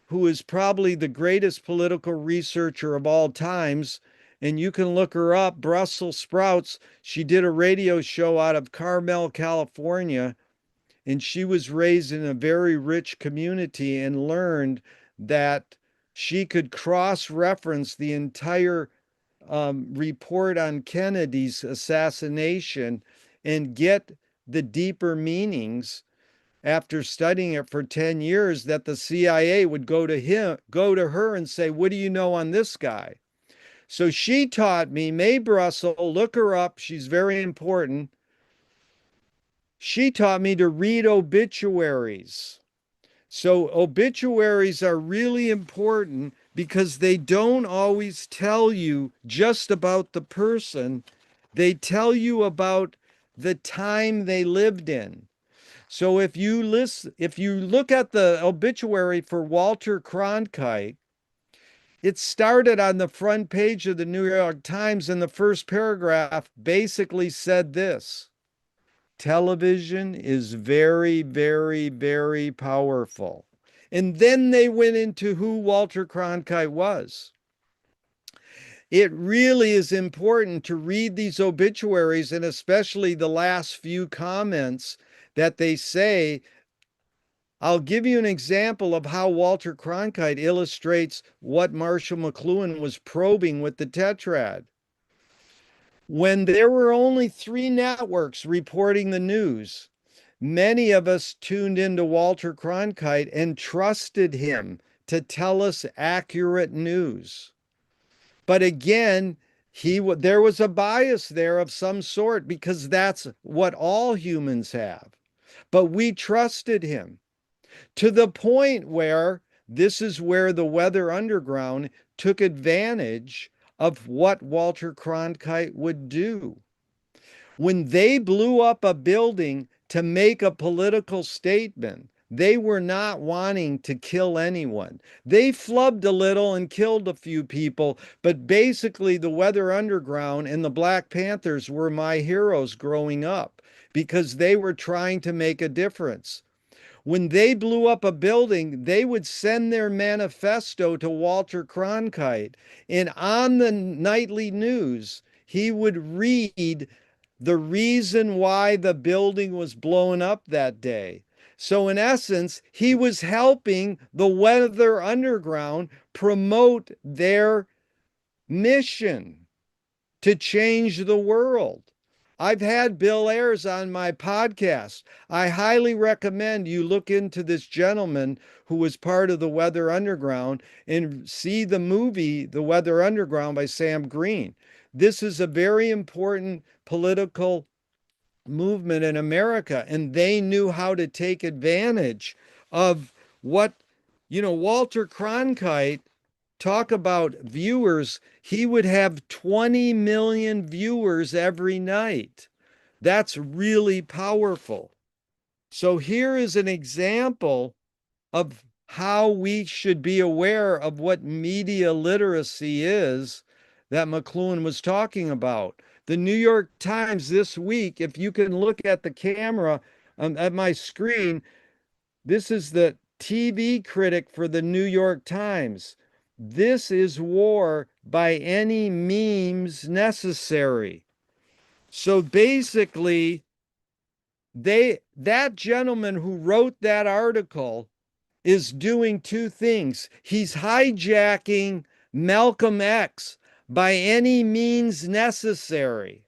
S3: who is probably the greatest political researcher of all times. And you can look her up, Brussels Sprouts. She did a radio show out of Carmel, California, and she was raised in a very rich community and learned that she could cross-reference the entire report on Kennedy's assassination and get the deeper meanings after studying it for 10 years, that the CIA would go to her and say, what do you know on this guy? So she taught me, Mae Brussel, look her up. She's very important. She taught me to read obituaries. So obituaries are really important because they don't always tell you just about the person. They tell you about the time they lived in. So if you look at the obituary for Walter Cronkite, it started on the front page of the New York Times, and the first paragraph basically said this: television is very, very, very powerful. And then they went into who Walter Cronkite was. It really is important to read these obituaries, and especially the last few comments that they say. I'll give you an example of how Walter Cronkite illustrates what Marshall McLuhan was probing with the Tetrad. When there were only 3 networks reporting the news, many of us tuned into Walter Cronkite and trusted him to tell us accurate news. But again, there was a bias there of some sort because that's what all humans have. But we trusted him to the point where this is where the Weather Underground took advantage of what Walter Cronkite would do. When they blew up a building to make a political statement, they were not wanting to kill anyone. They flubbed a little and killed a few people, but basically the Weather Underground and the Black Panthers were my heroes growing up because they were trying to make a difference. When they blew up a building, they would send their manifesto to Walter Cronkite, and on the nightly news, he would read the reason why the building was blown up that day. So, in essence, he was helping the Weather Underground promote their mission to change the world. I've had Bill Ayers on my podcast. I highly recommend you look into this gentleman who was part of the Weather Underground and see the movie The Weather Underground by Sam Green. This is a very important political movement in America, and they knew how to take advantage of what, Walter Cronkite, talk about viewers, he would have 20 million viewers every night. That's really powerful. So here is an example of how we should be aware of what media literacy is that McLuhan was talking about. The New York Times this week, if you can look at the camera at my screen, this is the TV critic for the New York Times. This is war by any means necessary. So basically, that gentleman who wrote that article is doing 2 things. He's hijacking Malcolm X by any means necessary.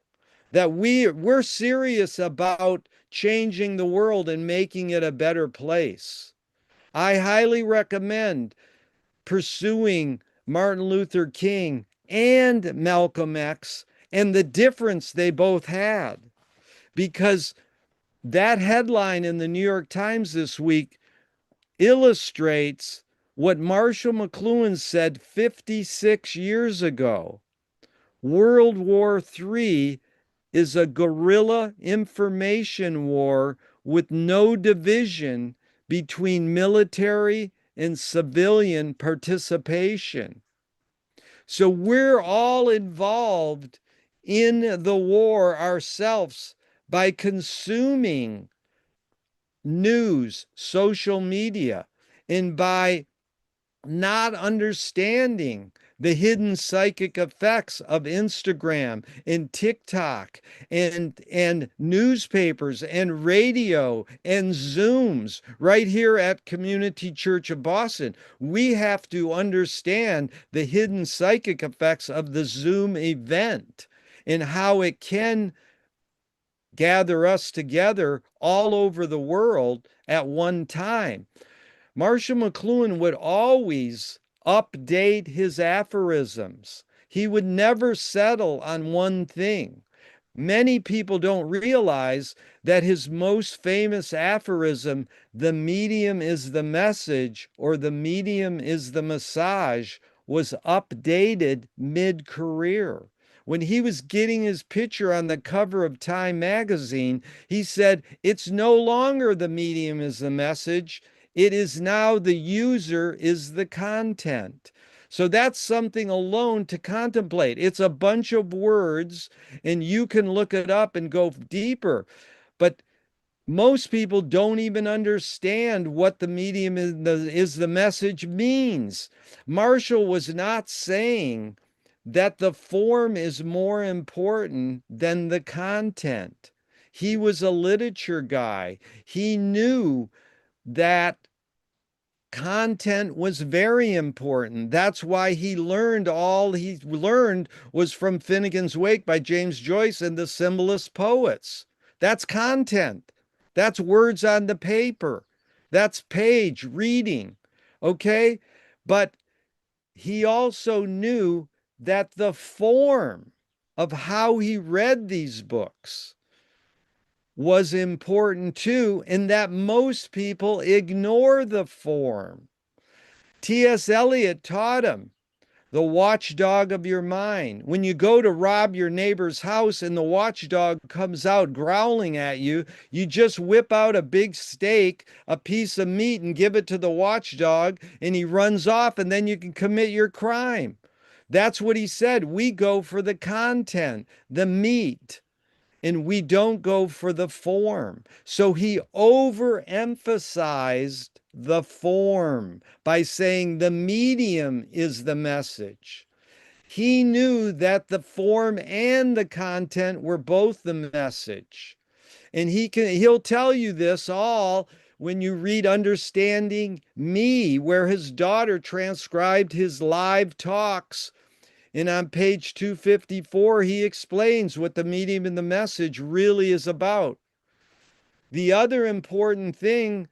S3: That we're serious about changing the world and making it a better place. I highly recommend pursuing Martin Luther King and Malcolm X and the difference they both had. Because that headline in the New York Times this week illustrates what Marshall McLuhan said 56 years ago. World War III is a guerrilla information war with no division between military and civilian participation. So we're all involved in the war ourselves by consuming news, social media, and by not understanding the hidden psychic effects of Instagram and TikTok and newspapers and radio and Zooms right here at Community Church of Boston. We have to understand the hidden psychic effects of the Zoom event and how it can gather us together all over the world at one time. Marshall McLuhan would always update his aphorisms. He would never settle on one thing. Many people don't realize that his most famous aphorism, the medium is the message or the medium is the massage, was updated mid-career. When he was getting his picture on the cover of Time magazine, he said, it's no longer the medium is the message. It is now the user is the content. So that's something alone to contemplate. It's a bunch of words, and you can look it up and go deeper. But most people don't even understand what the medium is the message means. Marshall was not saying that the form is more important than the content. He was a literature guy. He knew that content was very important. That's why he learned all he learned was from Finnegan's Wake by James Joyce and the Symbolist Poets. That's content. That's words on the paper. That's page reading. Okay? But he also knew that the form of how he read these books was important too, and that most people ignore the form. T.S. Eliot taught him, the watchdog of your mind. When you go to rob your neighbor's house and the watchdog comes out growling at you, you just whip out a big steak, a piece of meat, and give it to the watchdog, and he runs off, and then you can commit your crime. That's what he said. We go for the content, the meat, and we don't go for the form. So he overemphasized the form by saying the medium is the message. He knew that the form and the content were both the message. And he'll tell you this all when you read Understanding Me, where his daughter transcribed his live talks. And on page 254, he explains what the medium and the message really is about. The other important thing,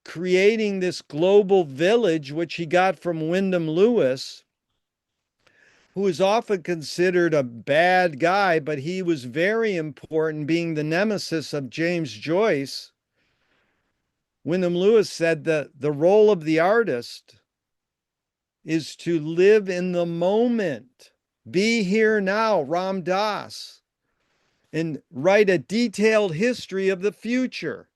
S3: creating this global village, which he got from Wyndham Lewis, who is often considered a bad guy, but he was very important, being the nemesis of James Joyce. Wyndham Lewis said that the role of the artist is to live in the moment. Be here now, Ram Dass, and write a detailed history of the future.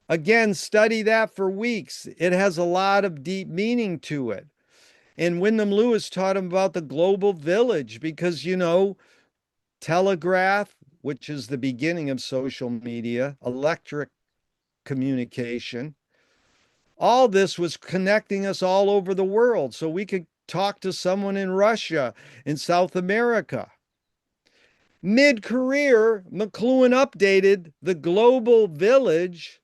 S3: Again, study that for weeks. It has a lot of deep meaning to it. And Wyndham Lewis taught him about the global village because, telegraph, which is the beginning of social media, electric communication, all this was connecting us all over the world so we could talk to someone in Russia, in South America. Mid-career, McLuhan updated the global village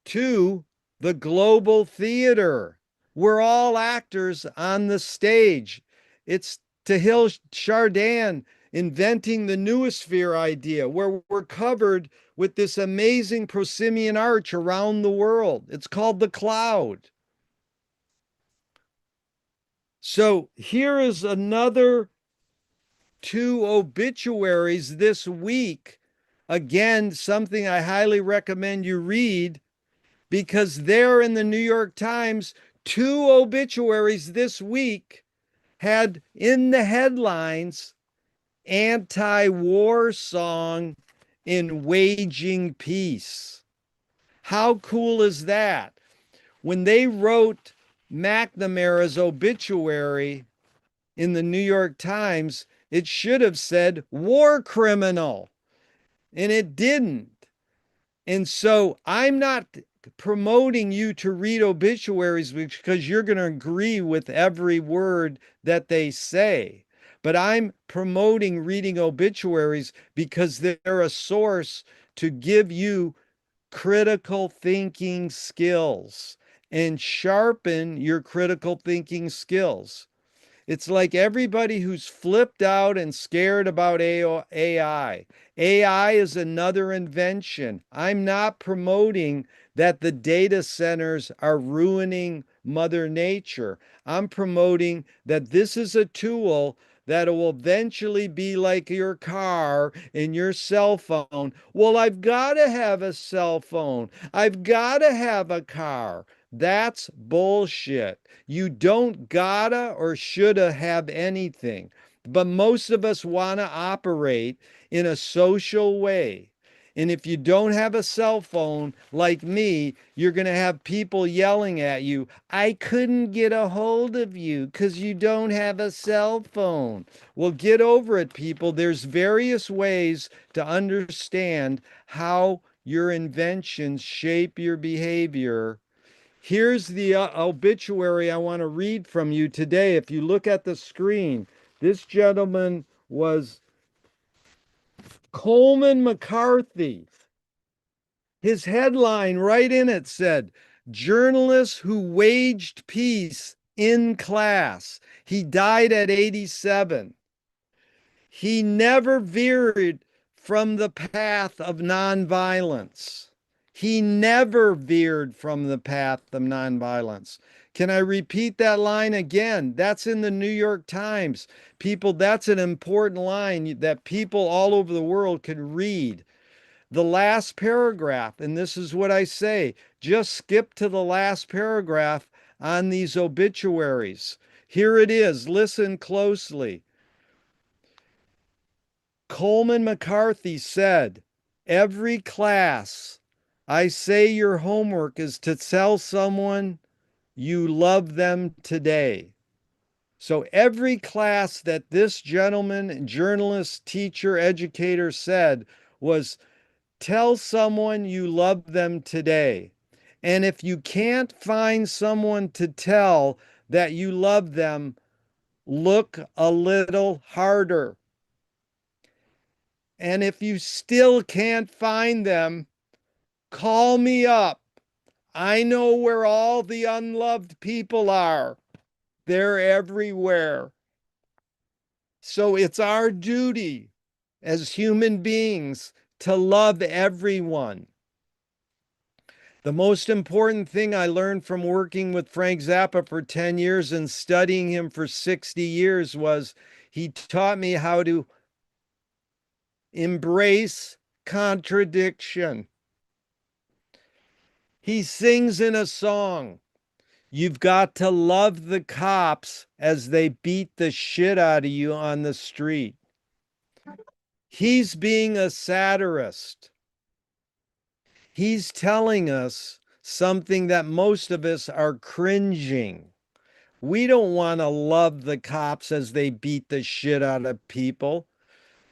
S3: to the global theater. We're all actors on the stage. It's Teilhard Chardin inventing the noosphere idea, where we're covered with this amazing prosimian arch around the world. It's called the cloud. So here is another 2 obituaries this week. Again, something I highly recommend you read, because there in the New York Times, 2 obituaries this week had in the headlines, anti-war song in waging peace. How cool is that? When they wrote McNamara's obituary in the New York Times, it should have said war criminal, and it didn't. And so I'm not promoting you to read obituaries because you're going to agree with every word that they say. But I'm promoting reading obituaries because they're a source to give you critical thinking skills and sharpen your critical thinking skills. It's like everybody who's flipped out and scared about AI. AI is another invention. I'm not promoting that the data centers are ruining Mother Nature. I'm promoting that this is a tool that will eventually be like your car and your cell phone. Well, I've got to have a cell phone. I've got to have a car. That's bullshit. You don't gotta or shoulda have anything. But most of us want to operate in a social way. And if you don't have a cell phone like me, you're going to have people yelling at you, I couldn't get a hold of you because you don't have a cell phone. Well, get over it, people. There's various ways to understand how your inventions shape your behavior. Here's the obituary I want to read from you today. If you look at the screen, this gentleman was Coleman McCarthy. His headline right in it said, Journalist who waged peace in class. He died at 87. He never veered from the path of nonviolence. He never veered from the path of nonviolence. Can I repeat that line again? That's in the New York Times. People, that's an important line that people all over the world can read. The last paragraph, and this is what I say, just skip to the last paragraph on these obituaries. Here it is. Listen closely. Coleman McCarthy said, every class, I say your homework is to tell someone you love them today. So every class that this gentleman, journalist, teacher, educator said was tell someone you love them today. And if you can't find someone to tell that you love them, look a little harder. And if you still can't find them, call me up. I know where all the unloved people are. They're everywhere. So it's our duty as human beings to love everyone. The most important thing I learned from working with Frank Zappa for 10 years and studying him for 60 years was he taught me how to embrace contradiction. He sings in a song, you've got to love the cops as they beat the shit out of you on the street. He's being a satirist. He's telling us something that most of us are cringing. We don't want to love the cops as they beat the shit out of people.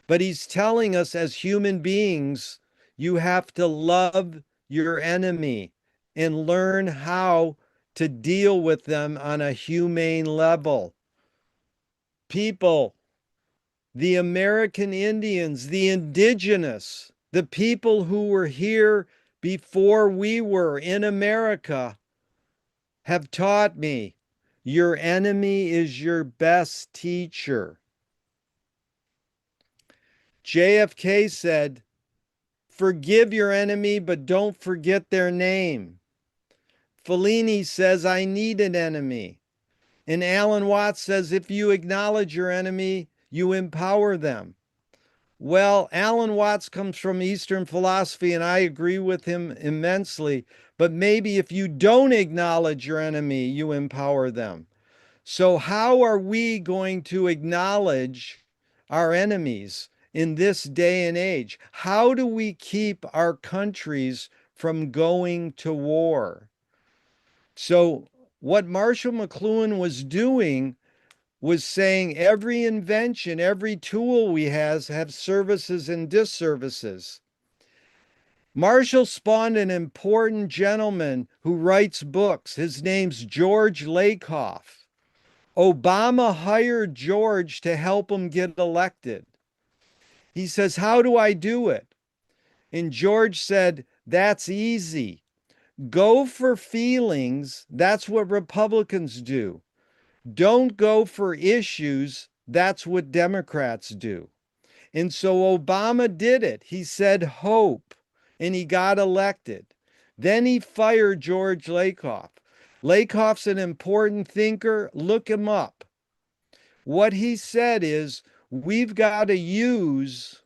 S3: But he's telling us as human beings, you have to love your enemy and learn how to deal with them on a humane level. People, the American Indians, the indigenous, the people who were here before we were in America have taught me your enemy is your best teacher. JFK said, forgive your enemy, but don't forget their name. Fellini says, I need an enemy. And Alan Watts says, if you acknowledge your enemy, you empower them. Well, Alan Watts comes from Eastern philosophy, and I agree with him immensely. But maybe if you don't acknowledge your enemy, you empower them. So, how are we going to acknowledge our enemies in this day and age? How do we keep our countries from going to war? So, what Marshall McLuhan was doing was saying every invention, every tool we have services and disservices. Marshall spawned an important gentleman who writes books. His name's George Lakoff. Obama hired George to help him get elected. He says, how do I do it? And George said, that's easy. Go for feelings. That's what Republicans do. Don't go for issues. That's what Democrats do. And so Obama did it. He said hope, and he got elected. Then he fired George Lakoff. Lakoff's an important thinker. Look him up. What he said is we've got to use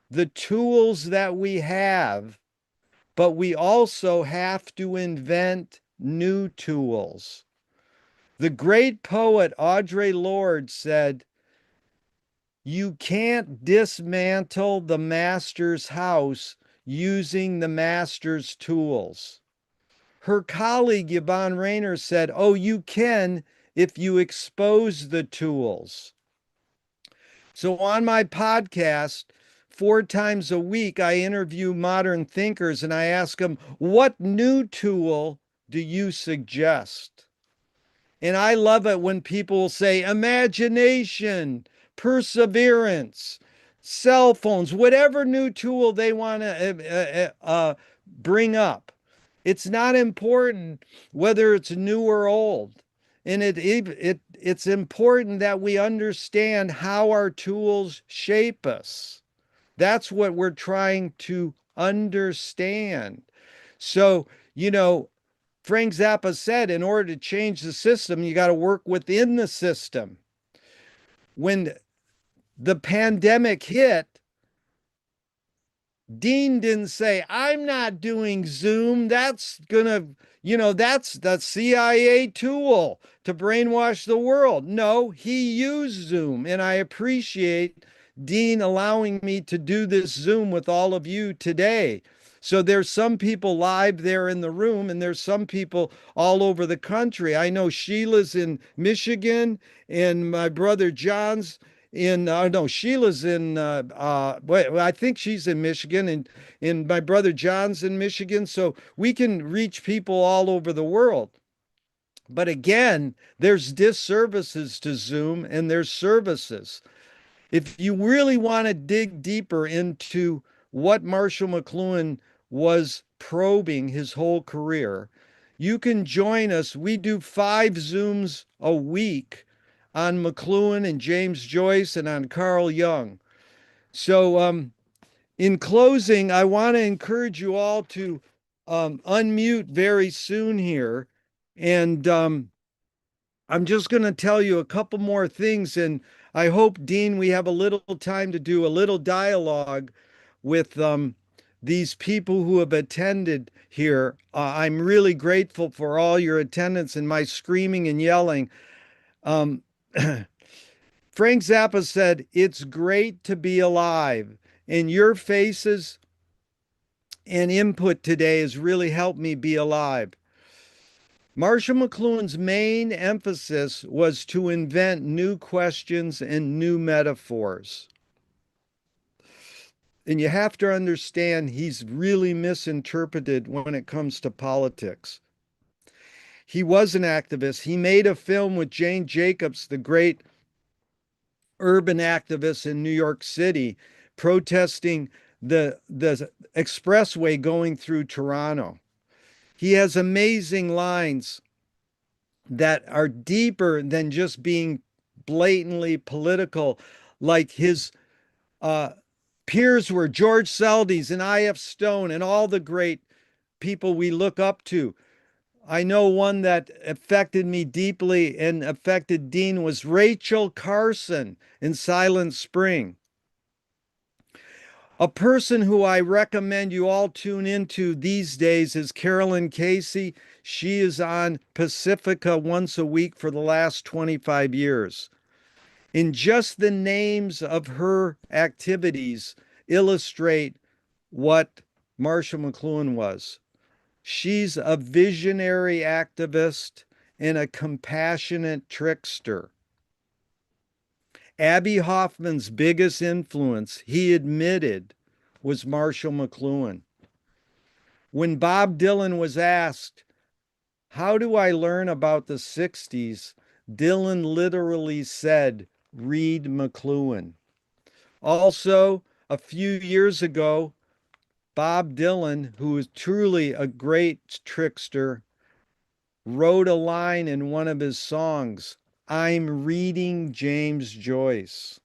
S3: the tools that we have, but we also have to invent new tools. The great poet Audre Lorde said, "You can't dismantle the master's house using the master's tools." Her colleague Yvonne Rainer said, "Oh, you can if you expose the tools." So on my podcast, 4 times a week, I interview modern thinkers and I ask them, what new tool do you suggest? And I love it when people say imagination, perseverance, cell phones, whatever new tool they want to bring up. It's not important whether it's new or old. And it's important that we understand how our tools shape us. That's what we're trying to understand. So, Frank Zappa said, in order to change the system, you got to work within the system. When the pandemic hit, Dean didn't say, I'm not doing Zoom. That's that's the CIA tool to brainwash the world. No, he used Zoom. And I appreciate Dean allowing me to do this Zoom with all of you today. So there's some people live there in the room, and there's some people all over the country. I know Sheila's in Michigan, and my brother John's no, Sheila's in I think she's in Michigan, and my brother John's in Michigan, so we can reach people all over the world. But again, there's disservices to Zoom, and there's services. If you really want to dig deeper into what Marshall McLuhan was probing his whole career, you can join us. We do 5 Zooms a week on McLuhan and James Joyce and on Carl Jung. So in closing, I want to encourage you all to unmute very soon here. And I'm just going to tell you a couple more things. And I hope, Dean, we have a little time to do a little dialogue with these people who have attended here. I'm really grateful for all your attendance and my screaming and yelling. Frank Zappa said, it's great to be alive. And your faces and input today has really helped me be alive. Marshall McLuhan's main emphasis was to invent new questions and new metaphors. And you have to understand he's really misinterpreted when it comes to politics. He was an activist. He made a film with Jane Jacobs, the great urban activists in New York City, protesting the expressway going through Toronto. He has amazing lines that are deeper than just being blatantly political, like his peers were George Seldes and I.F. Stone and all the great people we look up to. I know one that affected me deeply and affected Dean was Rachel Carson in Silent Spring. A person who I recommend you all tune into these days is Carolyn Casey. She is on Pacifica once a week for the last 25 years. In just the names of her activities illustrate what Marshall McLuhan was. She's a visionary activist and a compassionate trickster. Abby Hoffman's biggest influence, he admitted, was Marshall McLuhan. When Bob Dylan was asked, how do I learn about the 60s? Dylan literally said, read McLuhan. Also, a few years ago, Bob Dylan, who is truly a great trickster, wrote a line in one of his songs, I'm reading James Joyce.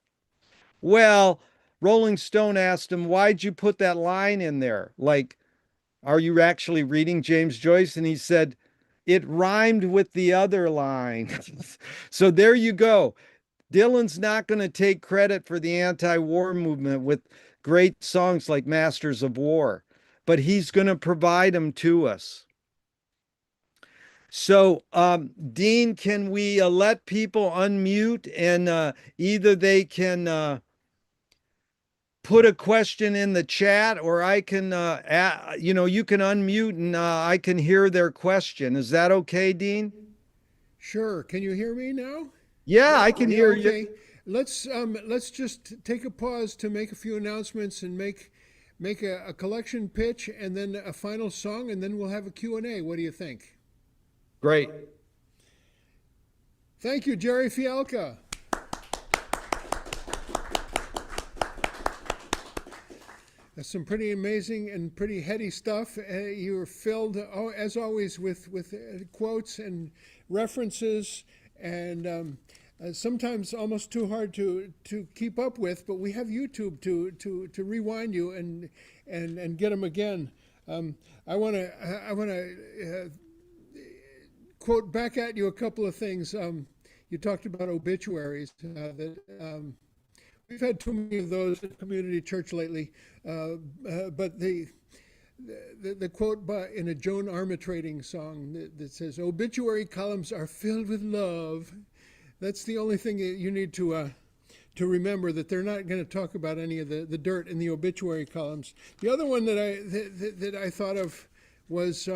S3: Well, Rolling Stone asked him, why'd you put that line in there? Like, are you actually reading James Joyce? And he said, it rhymed with the other line. So there you go. Dylan's not going to take credit for the anti-war movement with great songs like Masters of War, but he's going to provide them to us. So, Dean, can we let people unmute and either they can put a question in the chat, or I can, you can unmute and I can hear their question. Is that okay, Dean?
S2: Sure. Can you hear me now?
S3: Yeah, I can hear you.
S2: Okay. Let's just take a pause to make a few announcements and make a collection pitch and then a final song, and then we'll have a Q&A. What do you think?
S3: Great.
S2: Thank you, Gerry Fialka. That's some pretty amazing and pretty heady stuff. You're filled, as always, with quotes and references, and sometimes almost too hard to keep up with. But we have YouTube to rewind you and get them again. I want to quote back at you a couple of things. You talked about obituaries. We've had too many of those at Community Church lately, but the quote in a Joan Armatrading song that says, "Obituary columns are filled with love." That's the only thing that you need to remember, that they're not going to talk about any of the dirt in the obituary columns. The other one that I thought of was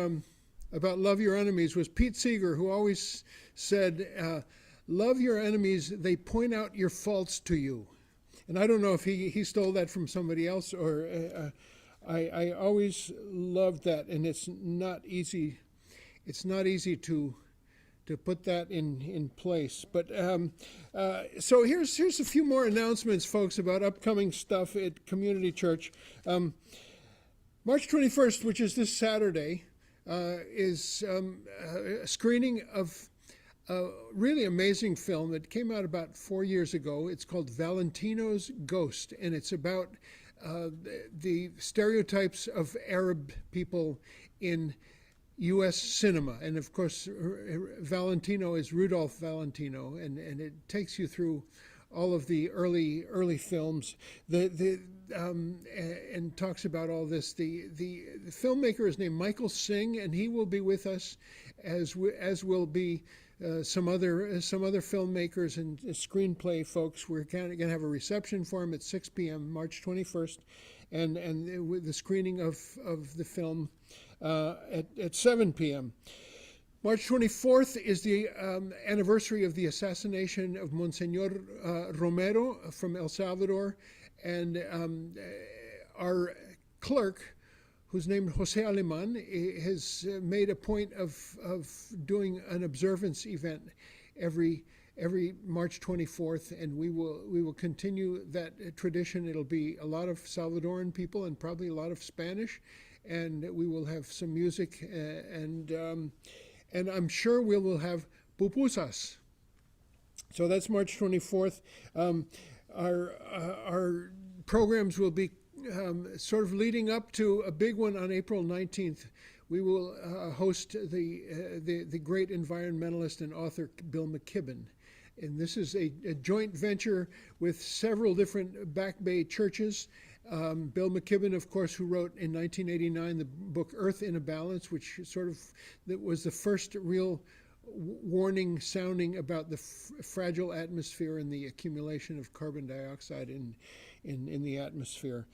S2: about love your enemies was Pete Seeger, who always said, "Love your enemies; they point out your faults to you." And I don't know if he stole that from somebody else, or I always loved that, and it's not easy. It's not easy to put that in place. But so here's a few more announcements, folks, about upcoming stuff at Community Church. March 21st, which is this Saturday, is a screening of a really amazing film that came out about 4 years ago. It's called Valentino's Ghost, and it's about the stereotypes of Arab people in U.S. cinema. And of course, Valentino is Rudolph Valentino, and it takes you through all of the early films, and talks about all this. The filmmaker is named Michael Singh, and he will be with us, as will be some other filmmakers and screenplay folks. We're going to have a reception for him at 6 p.m. March 21st, and with the screening of the film at 7 p.m. March 24th is the anniversary of the assassination of Monsignor Romero from El Salvador, and our clerk, who's named Jose Aleman, has made a point of doing an observance event every March 24th, and we will continue that tradition. It'll be a lot of Salvadoran people and probably a lot of Spanish, and we will have some music, and I'm sure we will have pupusas. So that's March 24th. Our programs will be sort of leading up to a big one on April 19th. We will host the great environmentalist and author Bill McKibben. And this is a joint venture with several different Back Bay churches. Bill McKibben, of course, who wrote in 1989 the book Earth in a Balance, which that was the first real warning sounding about the fragile atmosphere and the accumulation of carbon dioxide in the atmosphere.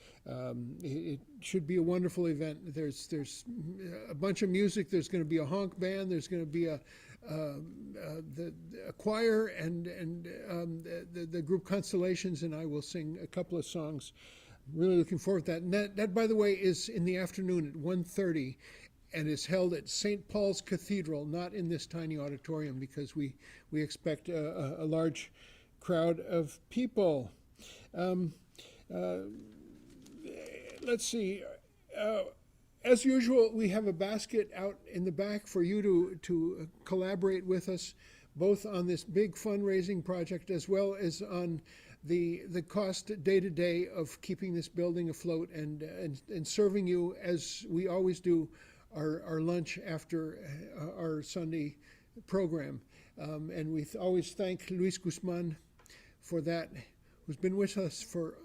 S2: It should be a wonderful event. There's a bunch of music. There's going to be a honk band. There's going to be a choir, and the group Constellations, and I will sing a couple of songs. Really looking forward to that. And that, by the way, is in the afternoon at 1:30, and is held at St. Paul's Cathedral, not in this tiny auditorium, because we expect a large crowd of people. Let's see. As usual, we have a basket out in the back for you to collaborate with us both on this big fundraising project as well as on the cost day to day of keeping this building afloat and serving you, as we always do, our lunch after our Sunday program. And we always thank Luis Guzman for that, who's been with us for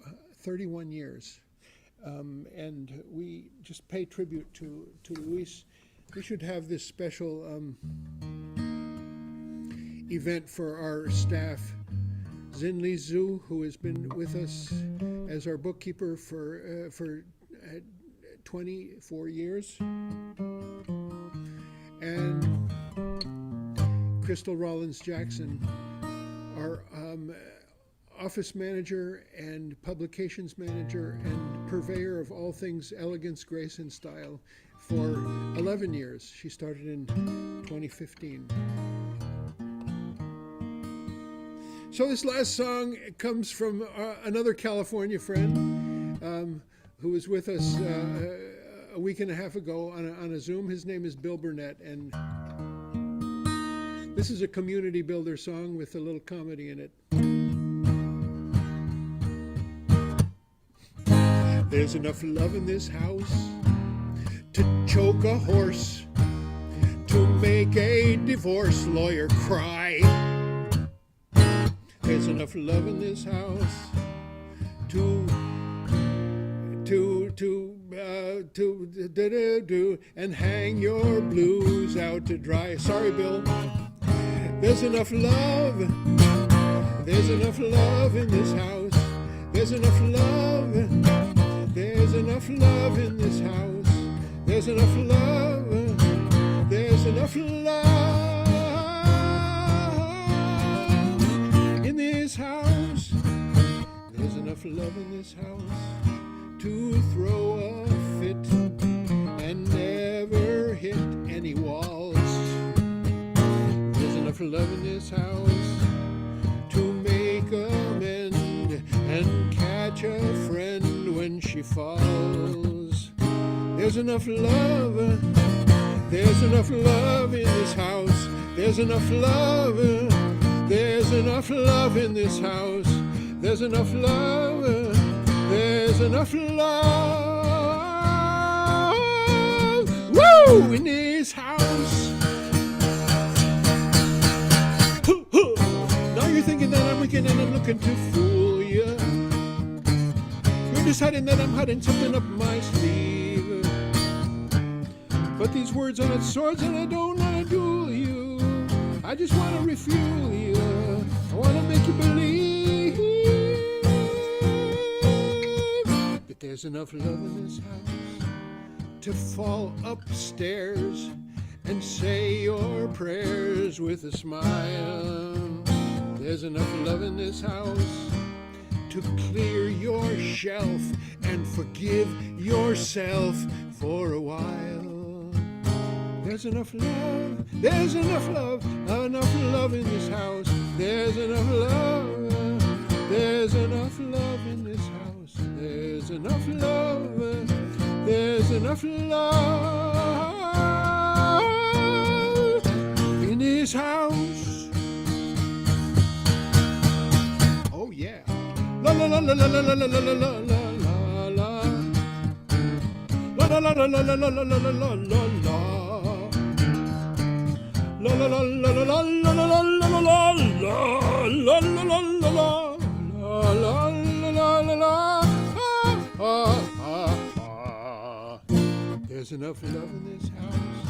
S2: 31 years. And we just pay tribute to Luis. We should have this special event for our staff. Zinli Zhu, who has been with us as our bookkeeper for 24 years. And Crystal Rollins Jackson, our office manager and publications manager and purveyor of all things elegance, grace, and style for 11 years. She started in 2015. So this last song comes from another California friend who was with us a week and a half ago on a Zoom. His name is Bill Burnett, and this is a community builder song with a little comedy in it. There's enough love in this house to choke a horse, to make a divorce lawyer cry. There's enough love in this house to and hang your blues out to dry. Sorry, Bill. There's enough love. There's enough love in this house. There's enough love. There's enough love in this house. There's enough love. There's enough love in this house. There's enough love in this house to throw a fit and never hit any walls. There's enough love in this house to make amend and catch a friend when she falls. There's enough love. There's enough love in this house. There's enough love. There's enough love in this house. There's enough love. There's enough love. Woo! In this house. Now you're thinking that I'm wicked and I'm looking to fool you. You're deciding that I'm hiding something up my sleeve. But these words are not swords and I don't want to duel you. I just want to refuel you. I want to make you believe that there's enough love in this house to fall upstairs and say your prayers with a smile. There's enough love in this house to clear your shelf and forgive yourself for a while. There's enough love, there's enough love in this house. There's enough love, there's enough love in this house. There's enough love, there's enough love in this house. Oh yeah. La la la la la la la la la la la la. La la la la la la la la la la la. La la la la la la la la la la la la la la. There's enough love in this house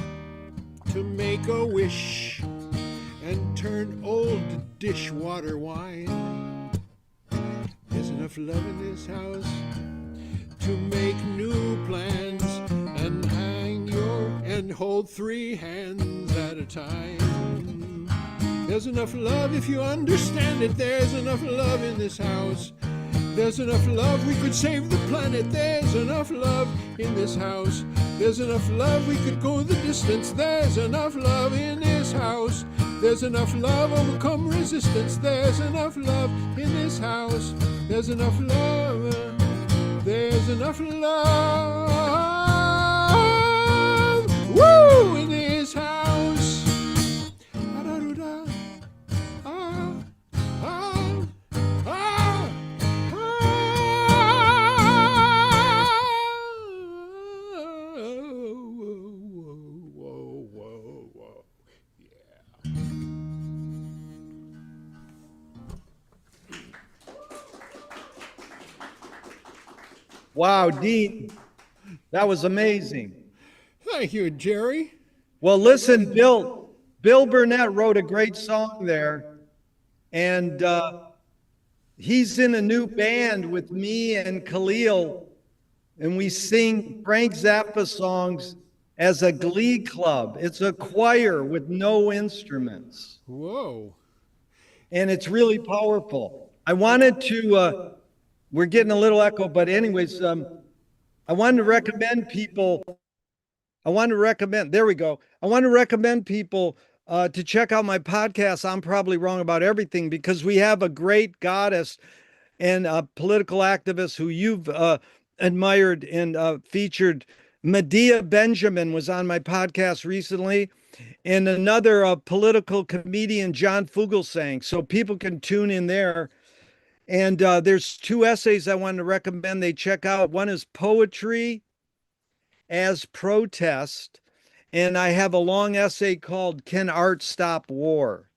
S2: to make a wish and turn old dishwater wine. There's enough love in this house to make new plans and hang and hold 3 hands at a time. There's enough love if you understand it. There's enough love in this house. There's enough love we could save the planet. There's enough love in this house. There's enough love we could go the distance. There's enough love in this house. There's enough love overcome resistance. There's enough love in this house. There's enough love. There's enough love. Woo! In this house.
S3: Wow, Dean, that was amazing.
S2: Thank you, Gerry.
S3: Well, listen, Bill Burnett wrote a great song there, and he's in a new band with me and Khalil, and we sing Frank Zappa songs as a glee club. It's a choir with no instruments,
S2: Whoa.
S3: and it's really powerful. I wanted to, we're getting a little echo, but anyways, I wanted to recommend people. I want to recommend, there we go. I want to recommend people to check out my podcast. I'm probably wrong about everything because we have a great goddess and a political activist who you've admired and featured. Medea Benjamin was on my podcast recently, and another political comedian, John Fugelsang. So people can tune in there. And there's two essays I wanted to recommend they check out. One is Poetry as Protest, and I have a long essay called Can Art Stop War?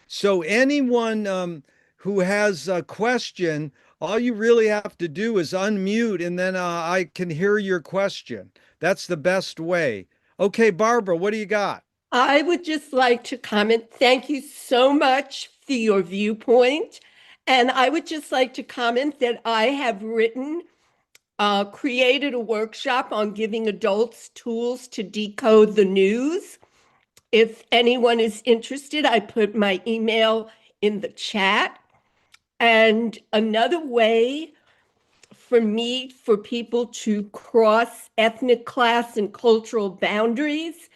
S3: So anyone who has a question, all you really have to do is unmute and then I can hear your question. That's the best way. Okay, Barbara, what do you got?
S4: I would just like to comment. Thank you so much for your viewpoint. And I would just like to comment that I have created a workshop on giving adults tools to decode the news. If anyone is interested, I put my email in the chat. And another way for people to cross ethnic, class, and cultural boundaries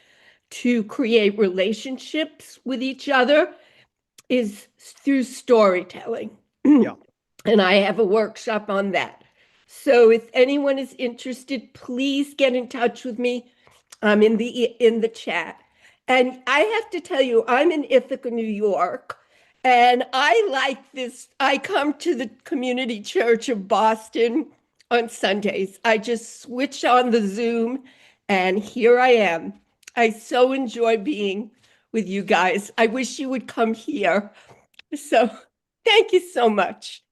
S4: to create relationships with each other is through storytelling.
S3: Yeah.
S4: And I have a workshop on that. So if anyone is interested, please get in touch with me. I'm in the chat. And I have to tell you, I'm in Ithaca, New York, and I like this. I come to the Community Church of Boston on Sundays. I just switch on the Zoom, and here I am. I so enjoy being with you guys. I wish you would come here. So thank you so much.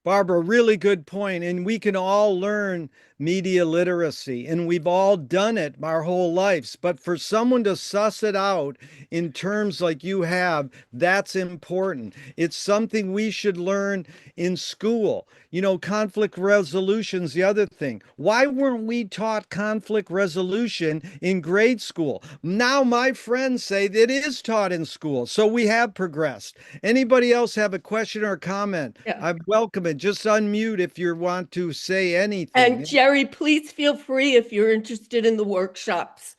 S3: Barbara, really good point. And we can all learn media literacy, and we've all done it our whole lives. But for someone to suss it out in terms like you have, that's important. It's something we should learn in school. You know, conflict resolution's the other thing. Why weren't we taught conflict resolution in grade school? Now my friends say that it is taught in school. So we have progressed. Anybody else have a question or comment?
S4: Yeah.
S3: I welcome it. Just unmute if you want to say anything.
S4: And Gerry, please feel free if you're interested in the workshops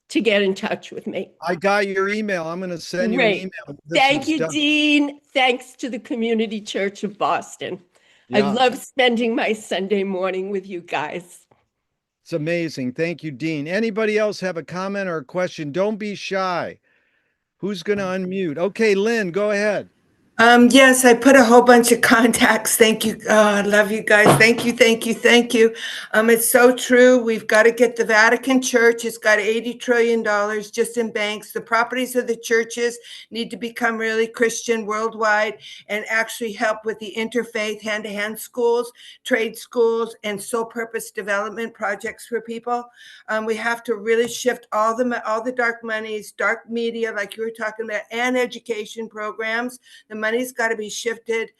S4: to get in touch with me.
S3: I got your email. I'm going to send you an
S4: Great.
S3: email.
S4: Thank you, Dean. Thanks to the Community Church of Boston. I
S3: Yeah.
S4: love spending my Sunday morning with you guys.
S3: It's amazing. Thank you, Dean. Anybody else have a comment or a question? Don't be shy. Who's going to unmute? Okay, Lynn, go ahead.
S5: Yes, I put a whole bunch of contacts. Thank you. Oh, I love you guys. Thank you, thank you, thank you. It's so true. We've got to get the Vatican Church. It's got $80 trillion just in banks. The properties of the churches need to become really Christian worldwide and actually help with the interfaith hand-to-hand schools, trade schools, and soul purpose development projects for people. We have to really shift all the dark monies, dark media, like you were talking about, and education programs. The money's got to be shifted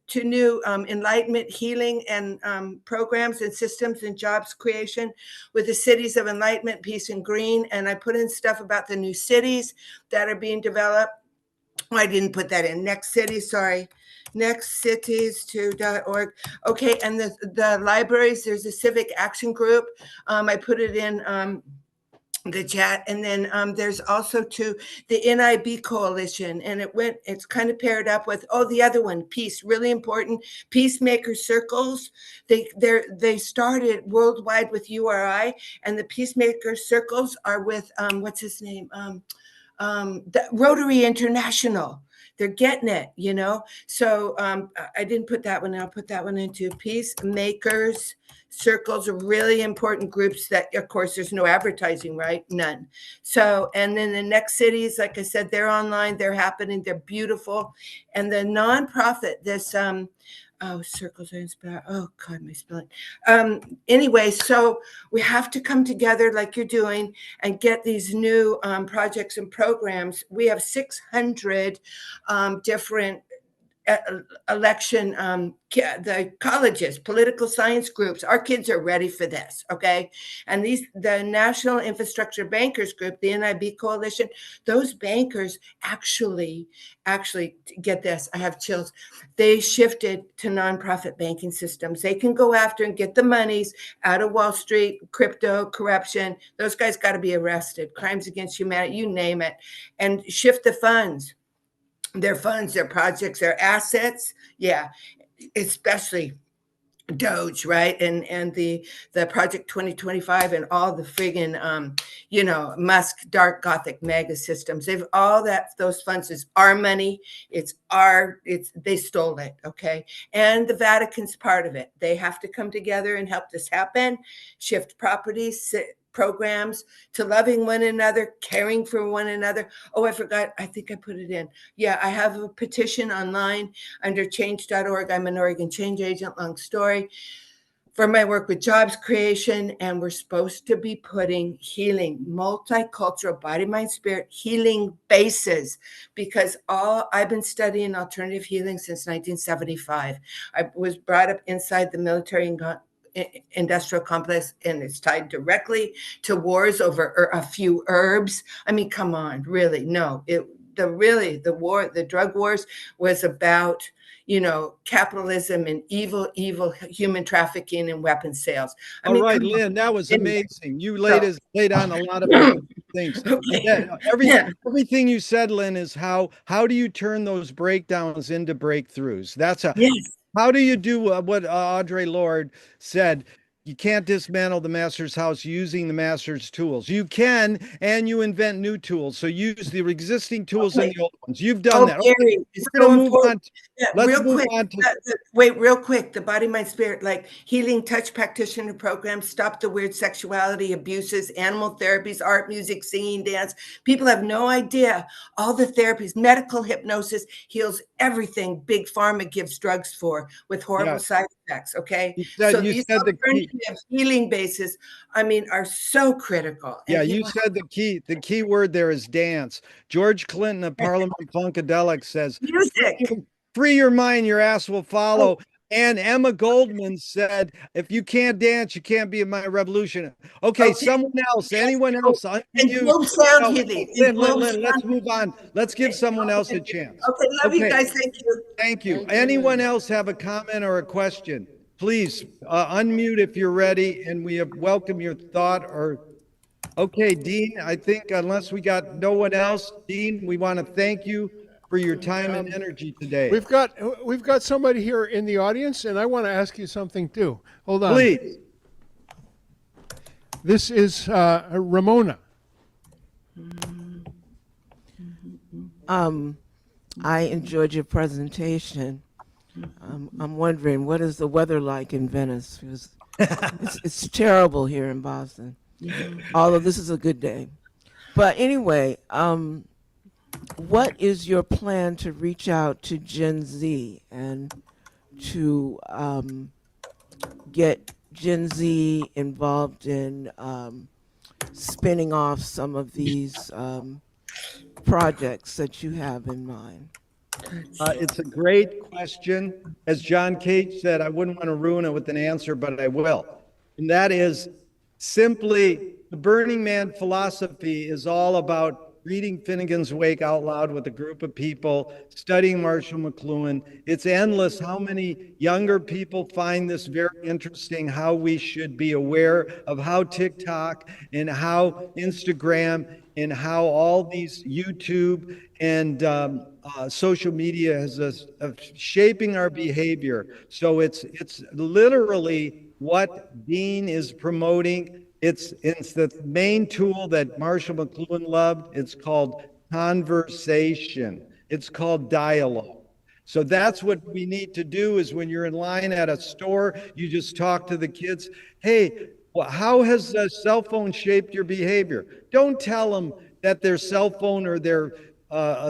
S5: to new enlightenment, healing, and programs and systems and jobs creation with the cities of enlightenment, peace, and green. And I put in stuff about the new cities that are being developed. Oh, I didn't put that in. Next City, sorry. nextcities2.org. Okay, and the libraries, there's a civic action group. I put it in the chat. And then there's also to the NIB coalition, and it's kind of paired up with, the other one, peace, really important, peacemaker circles. They started worldwide with URI, and the peacemaker circles are with what's his name, the Rotary International. They're getting it, you know. So I didn't put that one. I'll put that one into peacemakers circles are really important groups that, of course, there's no advertising, right? None. So, and then the next cities, like I said, they're online, they're happening, they're beautiful. And the nonprofit, this Oh, circles are inspired. Oh God, my spelling. Anyway, so we have to come together like you're doing and get these new projects and programs. We have 600 different election, the colleges, political science groups. Our kids are ready for this, okay? And the National Infrastructure Bankers Group, the NIB Coalition, those bankers actually, get this, I have chills. They shifted to nonprofit banking systems. They can go after and get the monies out of Wall Street, crypto, corruption. Those guys got to be arrested, crimes against humanity, you name it, and shift the funds, their funds, their projects, their assets. Yeah, especially Doge, right? And the Project 2025 and all the friggin' Musk dark Gothic mega systems. They've all those funds is our money. They stole it, okay? And the Vatican's part of it. They have to come together and help this happen, shift properties, programs to loving one another, caring for one another. Oh, I forgot. I think I put it in. Yeah, I have a petition online under change.org. I'm an Oregon change agent, long story, for my work with jobs creation. And we're supposed to be putting healing, multicultural body, mind, spirit, healing bases, because I've been studying alternative healing since 1975. I was brought up inside the military and industrial complex, and it's tied directly to wars over a few herbs. I mean, come on, really? No, the drug wars was about capitalism and evil human trafficking and weapons sales.
S3: All right, Lynn, that was amazing. You laid on a lot of very good things.
S5: Okay.
S3: Everything you said, Lynn, is how do you turn those breakdowns into breakthroughs?
S5: Yes.
S3: How do you do what Audre Lorde said? You can't dismantle the master's house using the master's tools. You can, and you invent new tools. So use the existing tools and the old ones. You've done that.
S5: Gerry,
S3: okay, we're going to move on. Let's
S5: real
S3: move
S5: quick.
S3: on to
S5: Wait, real quick. The body, mind, spirit, like healing touch practitioner programs, stop the weird sexuality abuses, animal therapies, art, music, singing, dance. People have no idea. All the therapies, medical hypnosis heals everything big pharma gives drugs for with horrible side effects. Okay. So these alternative healing bases, are so critical.
S3: And you said the key word there is dance. George Clinton of Parliament Funkadelic says,
S5: music.
S3: Free your mind, your ass will follow. And Emma Goldman said, if you can't dance, you can't be in my revolution. Okay. Someone else, anyone else?
S5: Sound healing.
S3: Lynn, let's move on. Let's give someone else a chance.
S5: Okay, love you guys. Thank you.
S3: Thank you. Anyone else have a comment or a question? Please unmute if you're ready, and we welcome your thought. Okay, Dean, I think unless we got no one else, Dean, we want to thank you for your time and energy today.
S2: We've got somebody here in the audience, and I want to ask you something too. Hold on.
S3: Please.
S2: This is Ramona.
S6: I enjoyed your presentation. I'm wondering, what is the weather like in Venice? It's terrible here in Boston, although this is a good day. But anyway, what is your plan to reach out to Gen Z and to get Gen Z involved in spinning off some of these projects that you have in mind?
S3: It's a great question. As John Cage said, I wouldn't want to ruin it with an answer, but I will. And that is simply the Burning Man philosophy is all about reading Finnegan's Wake out loud with a group of people, studying Marshall McLuhan. It's endless how many younger people find this very interesting, how we should be aware of how TikTok and how Instagram and how all these YouTube and social media is shaping our behavior. So it's literally what Dean is promoting. It's the main tool that Marshall McLuhan loved. It's called conversation. It's called dialogue. So that's what we need to do is when you're in line at a store, you just talk to the kids. Hey, well, how has the cell phone shaped your behavior? Don't tell them that their cell phone or their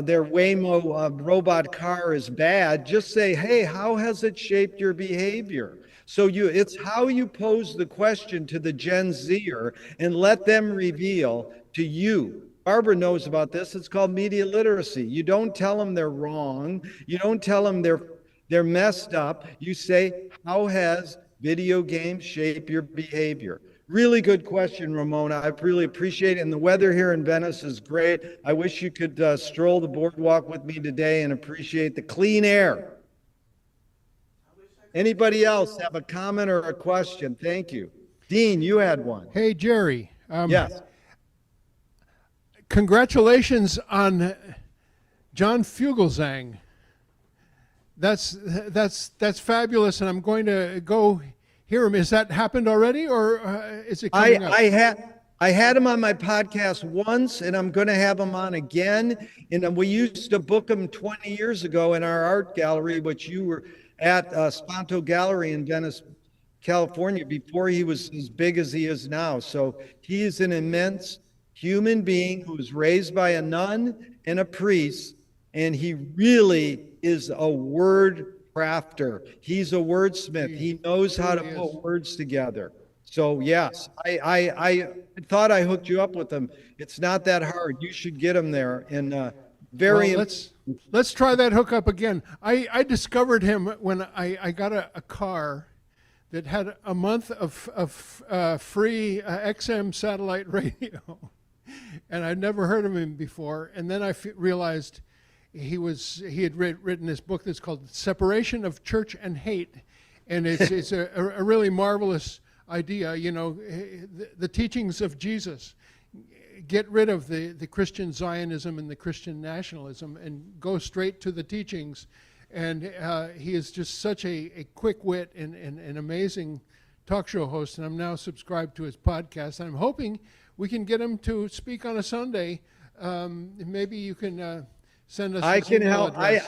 S3: their Waymo robot car is bad, just say, hey, how has it shaped your behavior? So it's how you pose the question to the Gen Zer and let them reveal to you. Barbara knows about this. It's called media literacy. You don't tell them they're wrong. You don't tell them they're messed up. You say, how has video games shaped your behavior? Really good question, Ramona. I really appreciate it. And the weather here in Venice is great. I wish you could stroll the boardwalk with me today and appreciate the clean air. Anybody else have a comment or a question? Thank you. Dean, you had one.
S2: Hey, Gerry.
S3: Yes.
S2: Congratulations on John Fugelsang. That's fabulous, and I'm going to go hear him. Has that happened already, or is it coming up?
S3: I had him on my podcast once, and I'm going to have him on again. And we used to book him 20 years ago in our art gallery, which you were at Sponto Gallery in Venice, California, before he was as big as he is now. So he is an immense human being who was raised by a nun and a priest, and he really is a word crafter. He's a wordsmith. He knows how to put words together. So yes, I thought I hooked you up with him. It's not that hard. You should get him there. And very.
S2: Well, let's try that hookup again. I discovered him when I got a car that had a month of free XM satellite radio, and I'd never heard of him before. And then I realized he had written this book that's called Separation of Church and Hate, and it's a really marvelous idea. You know, the teachings of Jesus. Get rid of the Christian Zionism and the Christian nationalism and go straight to the teachings. And he is just such a quick wit and an amazing talk show host. And I'm now subscribed to his podcast. I'm hoping we can get him to speak on a Sunday. Maybe you can send us.
S3: I can help.
S2: Address.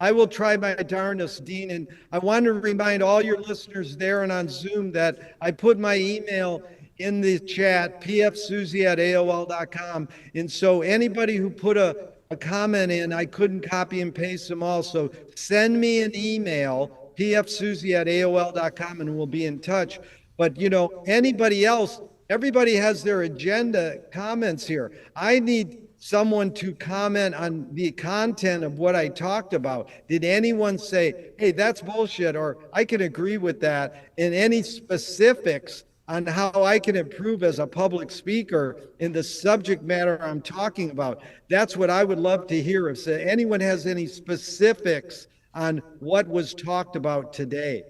S3: I will try my darndest, Dean. And I want to remind all your listeners there and on Zoom that I put my email in the chat, pfsuzy@aol.com. And so anybody who put a comment in, I couldn't copy and paste them all. So send me an email, pfsuzy@aol.com, and we'll be in touch. But, you know, anybody else, everybody has their agenda comments here. I need someone to comment on the content of what I talked about. Did anyone say, hey, that's bullshit, or I can agree with that, and any specifics on how I can improve as a public speaker in the subject matter I'm talking about? That's what I would love to hear. If anyone has any specifics on what was talked about today.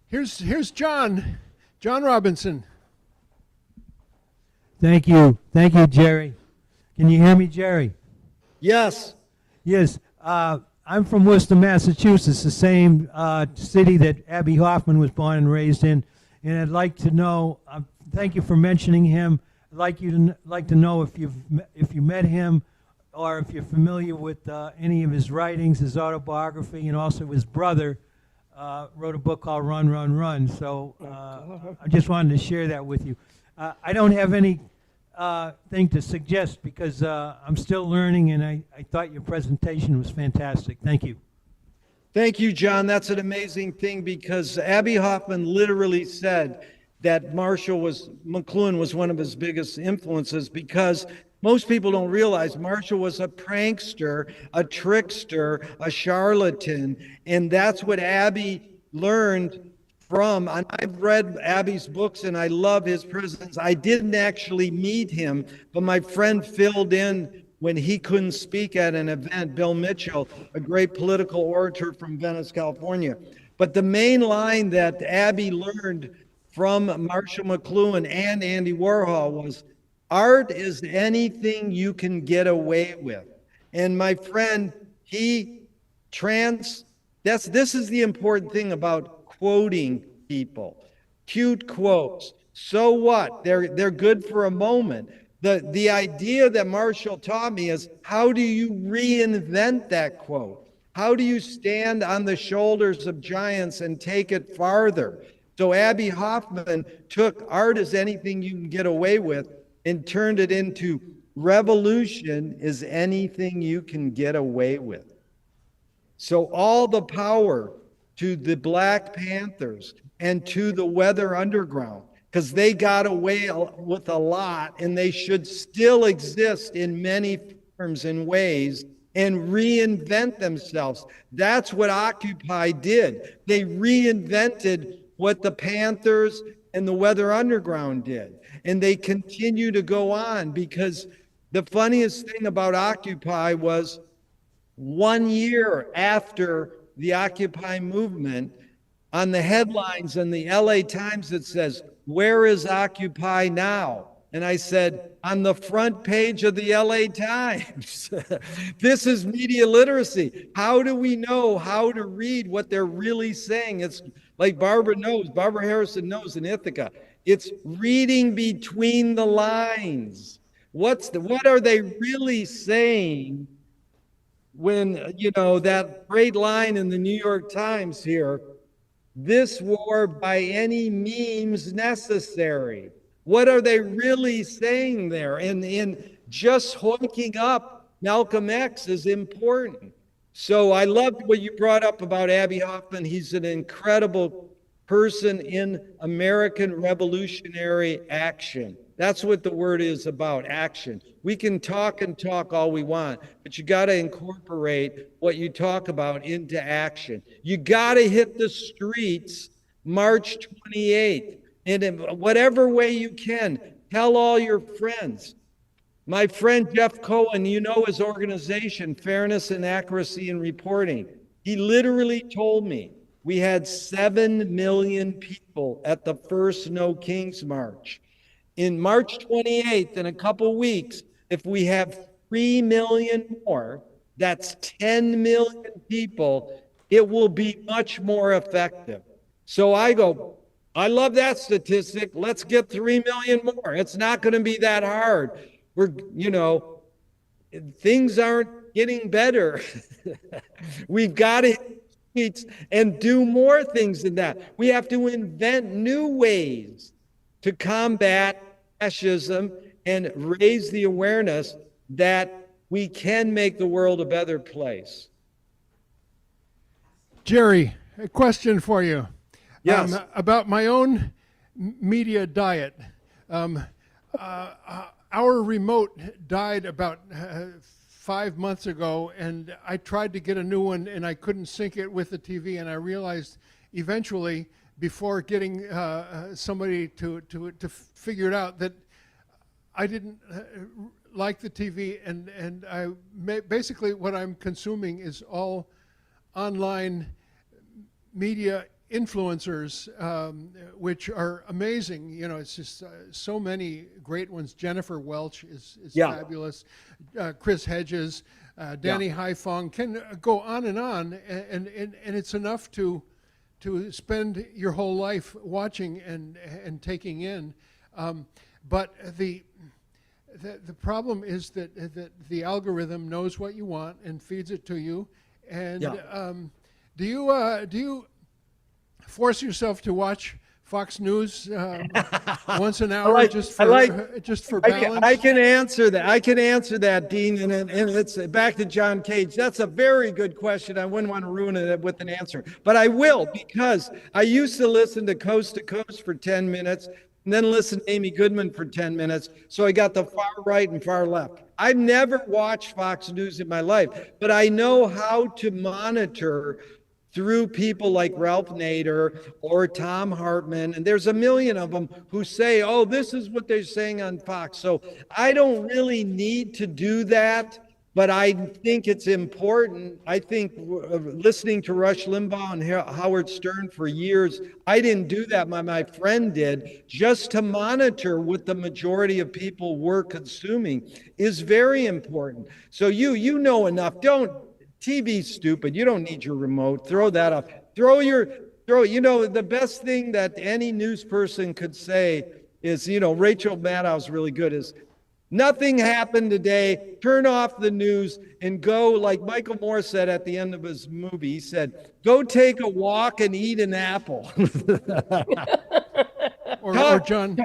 S2: Here's John Robinson.
S7: Thank you, Gerry. Can you hear me, Gerry?
S3: Yes.
S7: Yes. I'm from Worcester, Massachusetts, the same city that Abby Hoffman was born and raised in. And I'd like to know. Thank you for mentioning him. I'd like to know if you met him, or if you're familiar with any of his writings, his autobiography, and also his brother wrote a book called Run, Run, Run. So I just wanted to share that with you. I don't have any thing to suggest because I'm still learning, and I thought your presentation was fantastic. Thank you.
S3: Thank you, John. That's an amazing thing, because Abby Hoffman literally said that McLuhan was one of his biggest influences, because most people don't realize Marshall was a prankster, a trickster, a charlatan, and that's what Abby learned from. And I've read Abby's books and I love his presence. I didn't actually meet him, but my friend filled in when he couldn't speak at an event. Bill Mitchell, a great political orator from Venice, California. But the main line that Abby learned from Marshall McLuhan and Andy Warhol was, art is anything you can get away with. And my friend, this is the important thing about quoting people. Cute quotes. So what? They're good for a moment. The idea that Marshall taught me is, how do you reinvent that quote? How do you stand on the shoulders of giants and take it farther? So Abby Hoffman took art as anything you can get away with and turned it into revolution is anything you can get away with. So all the power to the Black Panthers and to the Weather Underground, because they got away with a lot, and they should still exist in many forms and ways and reinvent themselves. That's what Occupy did. They reinvented what the Panthers and the Weather Underground did. And they continue to go on, because the funniest thing about Occupy was 1 year after the Occupy movement, on the headlines in the LA Times, it says, "Where is Occupy now?" And I said, on the front page of the LA Times. This is media literacy. How do we know how to read what they're really saying? It's like Barbara Harrison knows in Ithaca. It's reading between the lines. What are they really saying? When, you know, that great line in the New York Times here, "This war by any means necessary." What are they really saying there? And just hooking up Malcolm X is important. So I loved what you brought up about Abbie Hoffman. He's an incredible person in American revolutionary action. That's what the word is about, action. We can talk and talk all we want, but you got to incorporate what you talk about into action. You got to hit the streets March 28th. And in whatever way you can, tell all your friends. My friend Jeff Cohen, you know his organization, Fairness and Accuracy in Reporting. He literally told me we had 7 million people at the first No Kings March. In March 28th, in a couple weeks, if we have 3 million more, that's 10 million people, it will be much more effective. So I go, I love that statistic. Let's get 3 million more. It's not going to be that hard. Things aren't getting better. We've got to hit and do more things than that. We have to invent new ways to combat fascism and raise the awareness that we can make the world a better place.
S2: Gerry, a question for you.
S3: Yes.
S2: About my own media diet. Our remote died about 5 months ago, and I tried to get a new one, and I couldn't sync it with the TV, and I realized eventually, before getting somebody to figure it out, that I didn't like the TV, and basically what I'm consuming is all online media influencers, which are amazing. You know, it's just so many great ones. Jennifer Welch is fabulous. Chris Hedges, Danny Haifong, can go on, and it's enough to spend your whole life watching and taking in. But the problem is that the algorithm knows what you want and feeds it to you. And do you force yourself to watch Fox News once an hour just for balance?
S3: I can answer that, Dean, and it's back to John Cage. That's a very good question. I wouldn't want to ruin it with an answer, but I will, because I used to listen to Coast for 10 minutes and then listen to Amy Goodman for 10 minutes. So I got the far right and far left. I've never watched Fox News in my life, but I know how to monitor through people like Ralph Nader or Tom Hartman, and there's a million of them who say, oh, this is what they're saying on Fox. So I don't really need to do that, but I think it's important. I think listening to Rush Limbaugh and Howard Stern for years, I didn't do that, my friend did, just to monitor what the majority of people were consuming is very important. So you know enough. TV's stupid. You don't need your remote. Throw that up. The best thing that any news person could say is, Rachel Maddow's really good, is nothing happened today. Turn off the news and go, like Michael Moore said at the end of his movie, he said, go take a walk and eat an apple.
S2: or John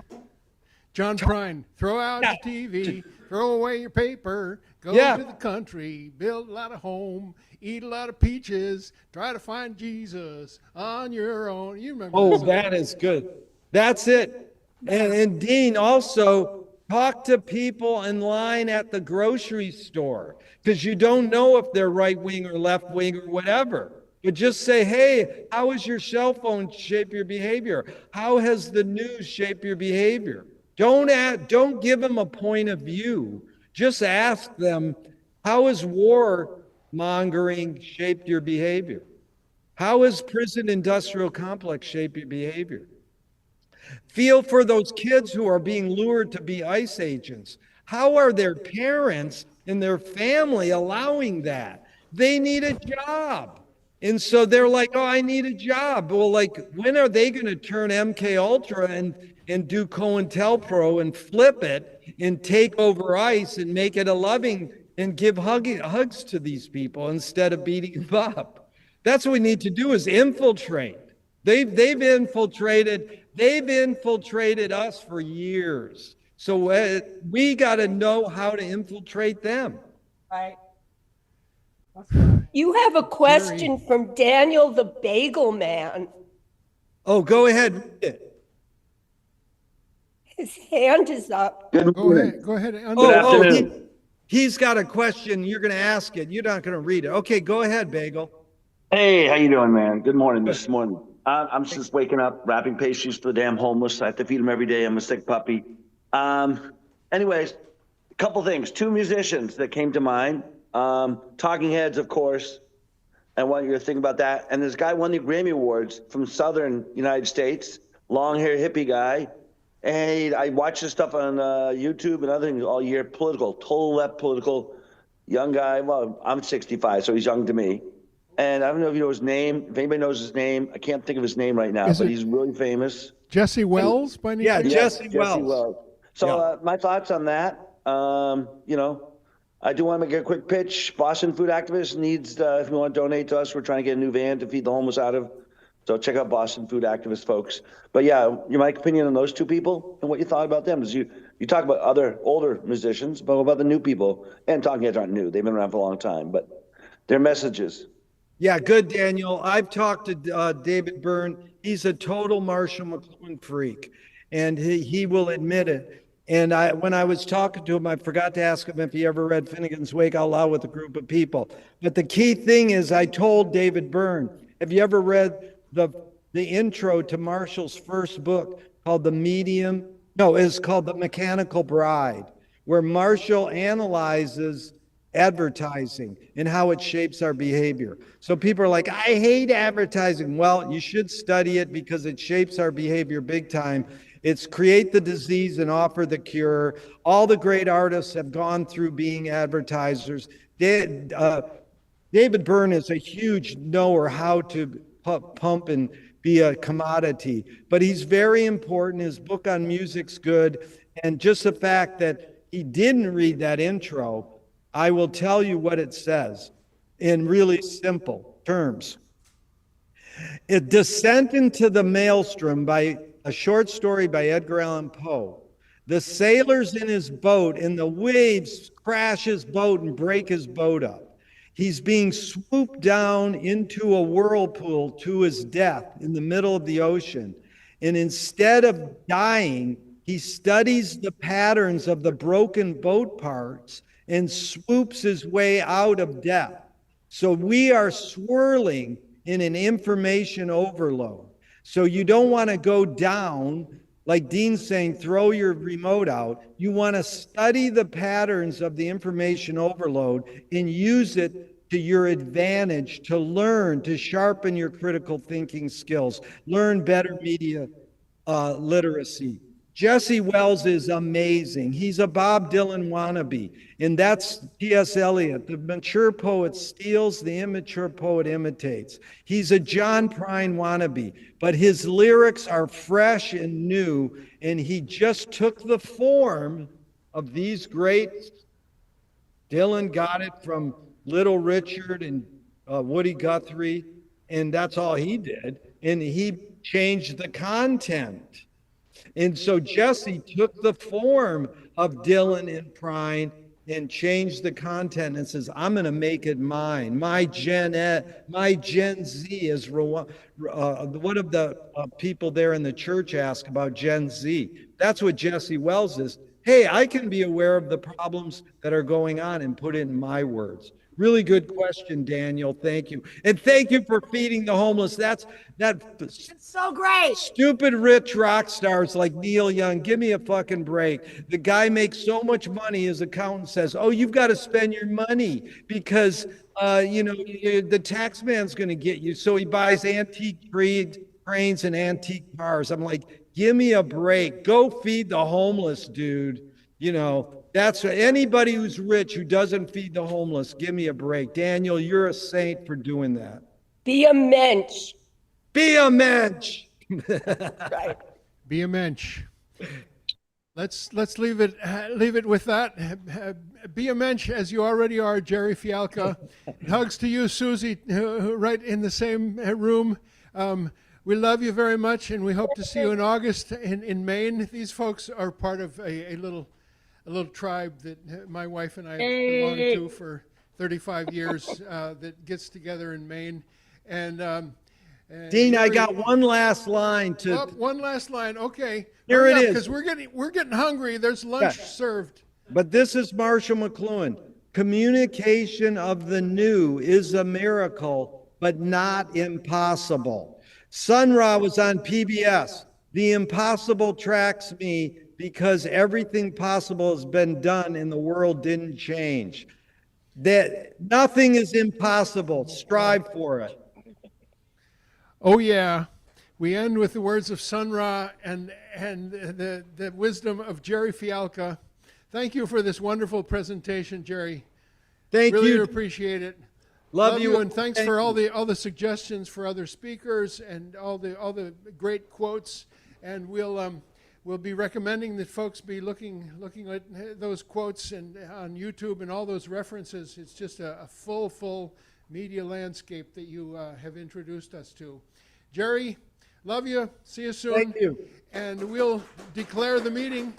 S2: Prine, throw out the TV, throw away your paper, go
S3: Yeah.
S2: to the country, build a lot of home, eat a lot of peaches, try to find Jesus on your own. You remember
S3: Oh,
S2: song?
S3: that is good. That's it. And Dean, also talk to people in line at the grocery store because you don't know if they're right wing or left wing or whatever. But just say, hey, how has your cell phone shaped your behavior? How has the news shaped your behavior? Don't give them a point of view. Just ask them, how has war mongering shaped your behavior? How has prison industrial complex shaped your behavior? Feel for those kids who are being lured to be ICE agents. How are their parents and their family allowing that? They need a job. And so they're like, oh, I need a job. Well, like, when are they going to turn MK Ultra and do COINTELPRO and flip it and take over ICE and make it a loving and give hugs to these people instead of beating them up? That's what we need to do is infiltrate. They've infiltrated us for years. So we got to know how to infiltrate them.
S8: Right.
S4: You have a question from Daniel the Bagel Man.
S3: Oh, go ahead. Read it.
S4: His hand is up.
S2: Go ahead. Go ahead.
S3: He's got a question. You're going to ask it. You're not going to read it. Okay, go ahead, Bagel.
S9: Hey, how you doing, man? Good morning this morning. I'm just waking up, wrapping pastries for the damn homeless. I have to feed them every day. I'm a sick puppy. Anyways, a couple things. Two musicians that came to mind. Talking Heads, of course. I want you to think about that. And this guy won the Grammy Awards from Southern United States, long hair hippie guy. And I watch this stuff on YouTube and other things all year. Political, total left political, young guy. Well, I'm 65, so he's young to me. And I don't know if you know his name. If anybody knows his name, I can't think of his name right now, but he's really famous.
S2: Jesse Wells, by any chance?
S3: Jesse Wells.
S9: So my thoughts on that. You know, I do want to make a quick pitch. Boston Food Activist needs, if you want to donate to us, we're trying to get a new van to feed the homeless out of. So check out Boston Food Activist, folks. But yeah, your Mike opinion on those two people and what you thought about them. Is you talk about other older musicians, but what about the new people? And Talking Heads aren't new; they've been around for a long time. But their messages.
S3: Yeah, good, Daniel. I've talked to David Byrne. He's a total Marshall McLuhan freak, and he will admit it. And when I was talking to him, I forgot to ask him if he ever read Finnegan's Wake Out Loud with a group of people. But the key thing is, I told David Byrne, have you ever read the intro to Marshall's first book called The Medium? No, it's called The Mechanical Bride, where Marshall analyzes advertising and how it shapes our behavior. So people are like, I hate advertising. Well, you should study it because it shapes our behavior big time. It's create the disease and offer the cure. All the great artists have gone through being advertisers. David Byrne is a huge knower how to pump and be a commodity, but he's very important. His book on music's good. And just the fact that he didn't read that intro, I will tell you what it says in really simple terms. A Descent into the Maelstrom, by a short story by Edgar Allan Poe. The sailor's in his boat and the waves crash his boat and break his boat up. He's being swooped down into a whirlpool to his death in the middle of the ocean. And instead of dying, he studies the patterns of the broken boat parts and swoops his way out of death. So we are swirling in an information overload. So you don't want to go down, like Dean's saying, throw your remote out. You want to study the patterns of the information overload and use it to your advantage to learn, to sharpen your critical thinking skills, learn better media literacy. Jesse Wells is amazing. He's a Bob Dylan wannabe, and that's T.S. Eliot. The mature poet steals, the immature poet imitates. He's a John Prine wannabe, but his lyrics are fresh and new, and he just took the form of these greats. Dylan got it from Little Richard and Woody Guthrie, and that's all he did, and he changed the content. And so Jesse took the form of Dylan and Prine and changed the content and says, I'm going to make it mine. My Gen Z is one of the people there in the church asked about Gen Z. That's what Jesse Wells is. Hey, I can be aware of the problems that are going on and put it in my words. Really good question, Daniel. Thank you. And thank you for feeding the homeless. It's
S8: so great.
S3: Stupid rich rock stars like Neil Young. Give me a fucking break. The guy makes so much money, his accountant says, oh, you've got to spend your money because, the tax man's going to get you. So he buys antique trains and antique cars. I'm like, give me a break. Go feed the homeless, dude. That's anybody who's rich who doesn't feed the homeless. Give me a break. Daniel, you're a saint for doing that.
S4: Be a mensch.
S3: Be a mensch.
S4: Right.
S2: Be a mensch. Let's leave it with that. Be a mensch as you already are, Gerry Fialka. Hugs to you, Susie, right in the same room. We love you very much, and we hope to see you in August in Maine. These folks are part of a little tribe that my wife and I have belonged to for 35 years that gets together in Maine. And
S3: Dean, I got one last line to.
S2: One last line. Okay.
S3: Here it is.
S2: Because we're getting hungry. There's lunch served.
S3: But this is Marshall McLuhan. Communication of the new is a miracle, but not impossible. Sun Ra was on PBS. The impossible tracks me because everything possible has been done and the world didn't change. That nothing is impossible. Strive for it.
S2: Oh yeah. We end with the words of Sun Ra and the wisdom of Gerry Fialka. Thank you for this wonderful presentation, Gerry.
S3: Thank you.
S2: Really appreciate it.
S3: Love you,
S2: and thanks for all the suggestions for other speakers and all the great quotes. And we'll be recommending that folks be looking at those quotes and on YouTube and all those references. It's just a full media landscape that you have introduced us to. Gerry, love you. See you soon.
S3: Thank you.
S2: And we'll declare the meeting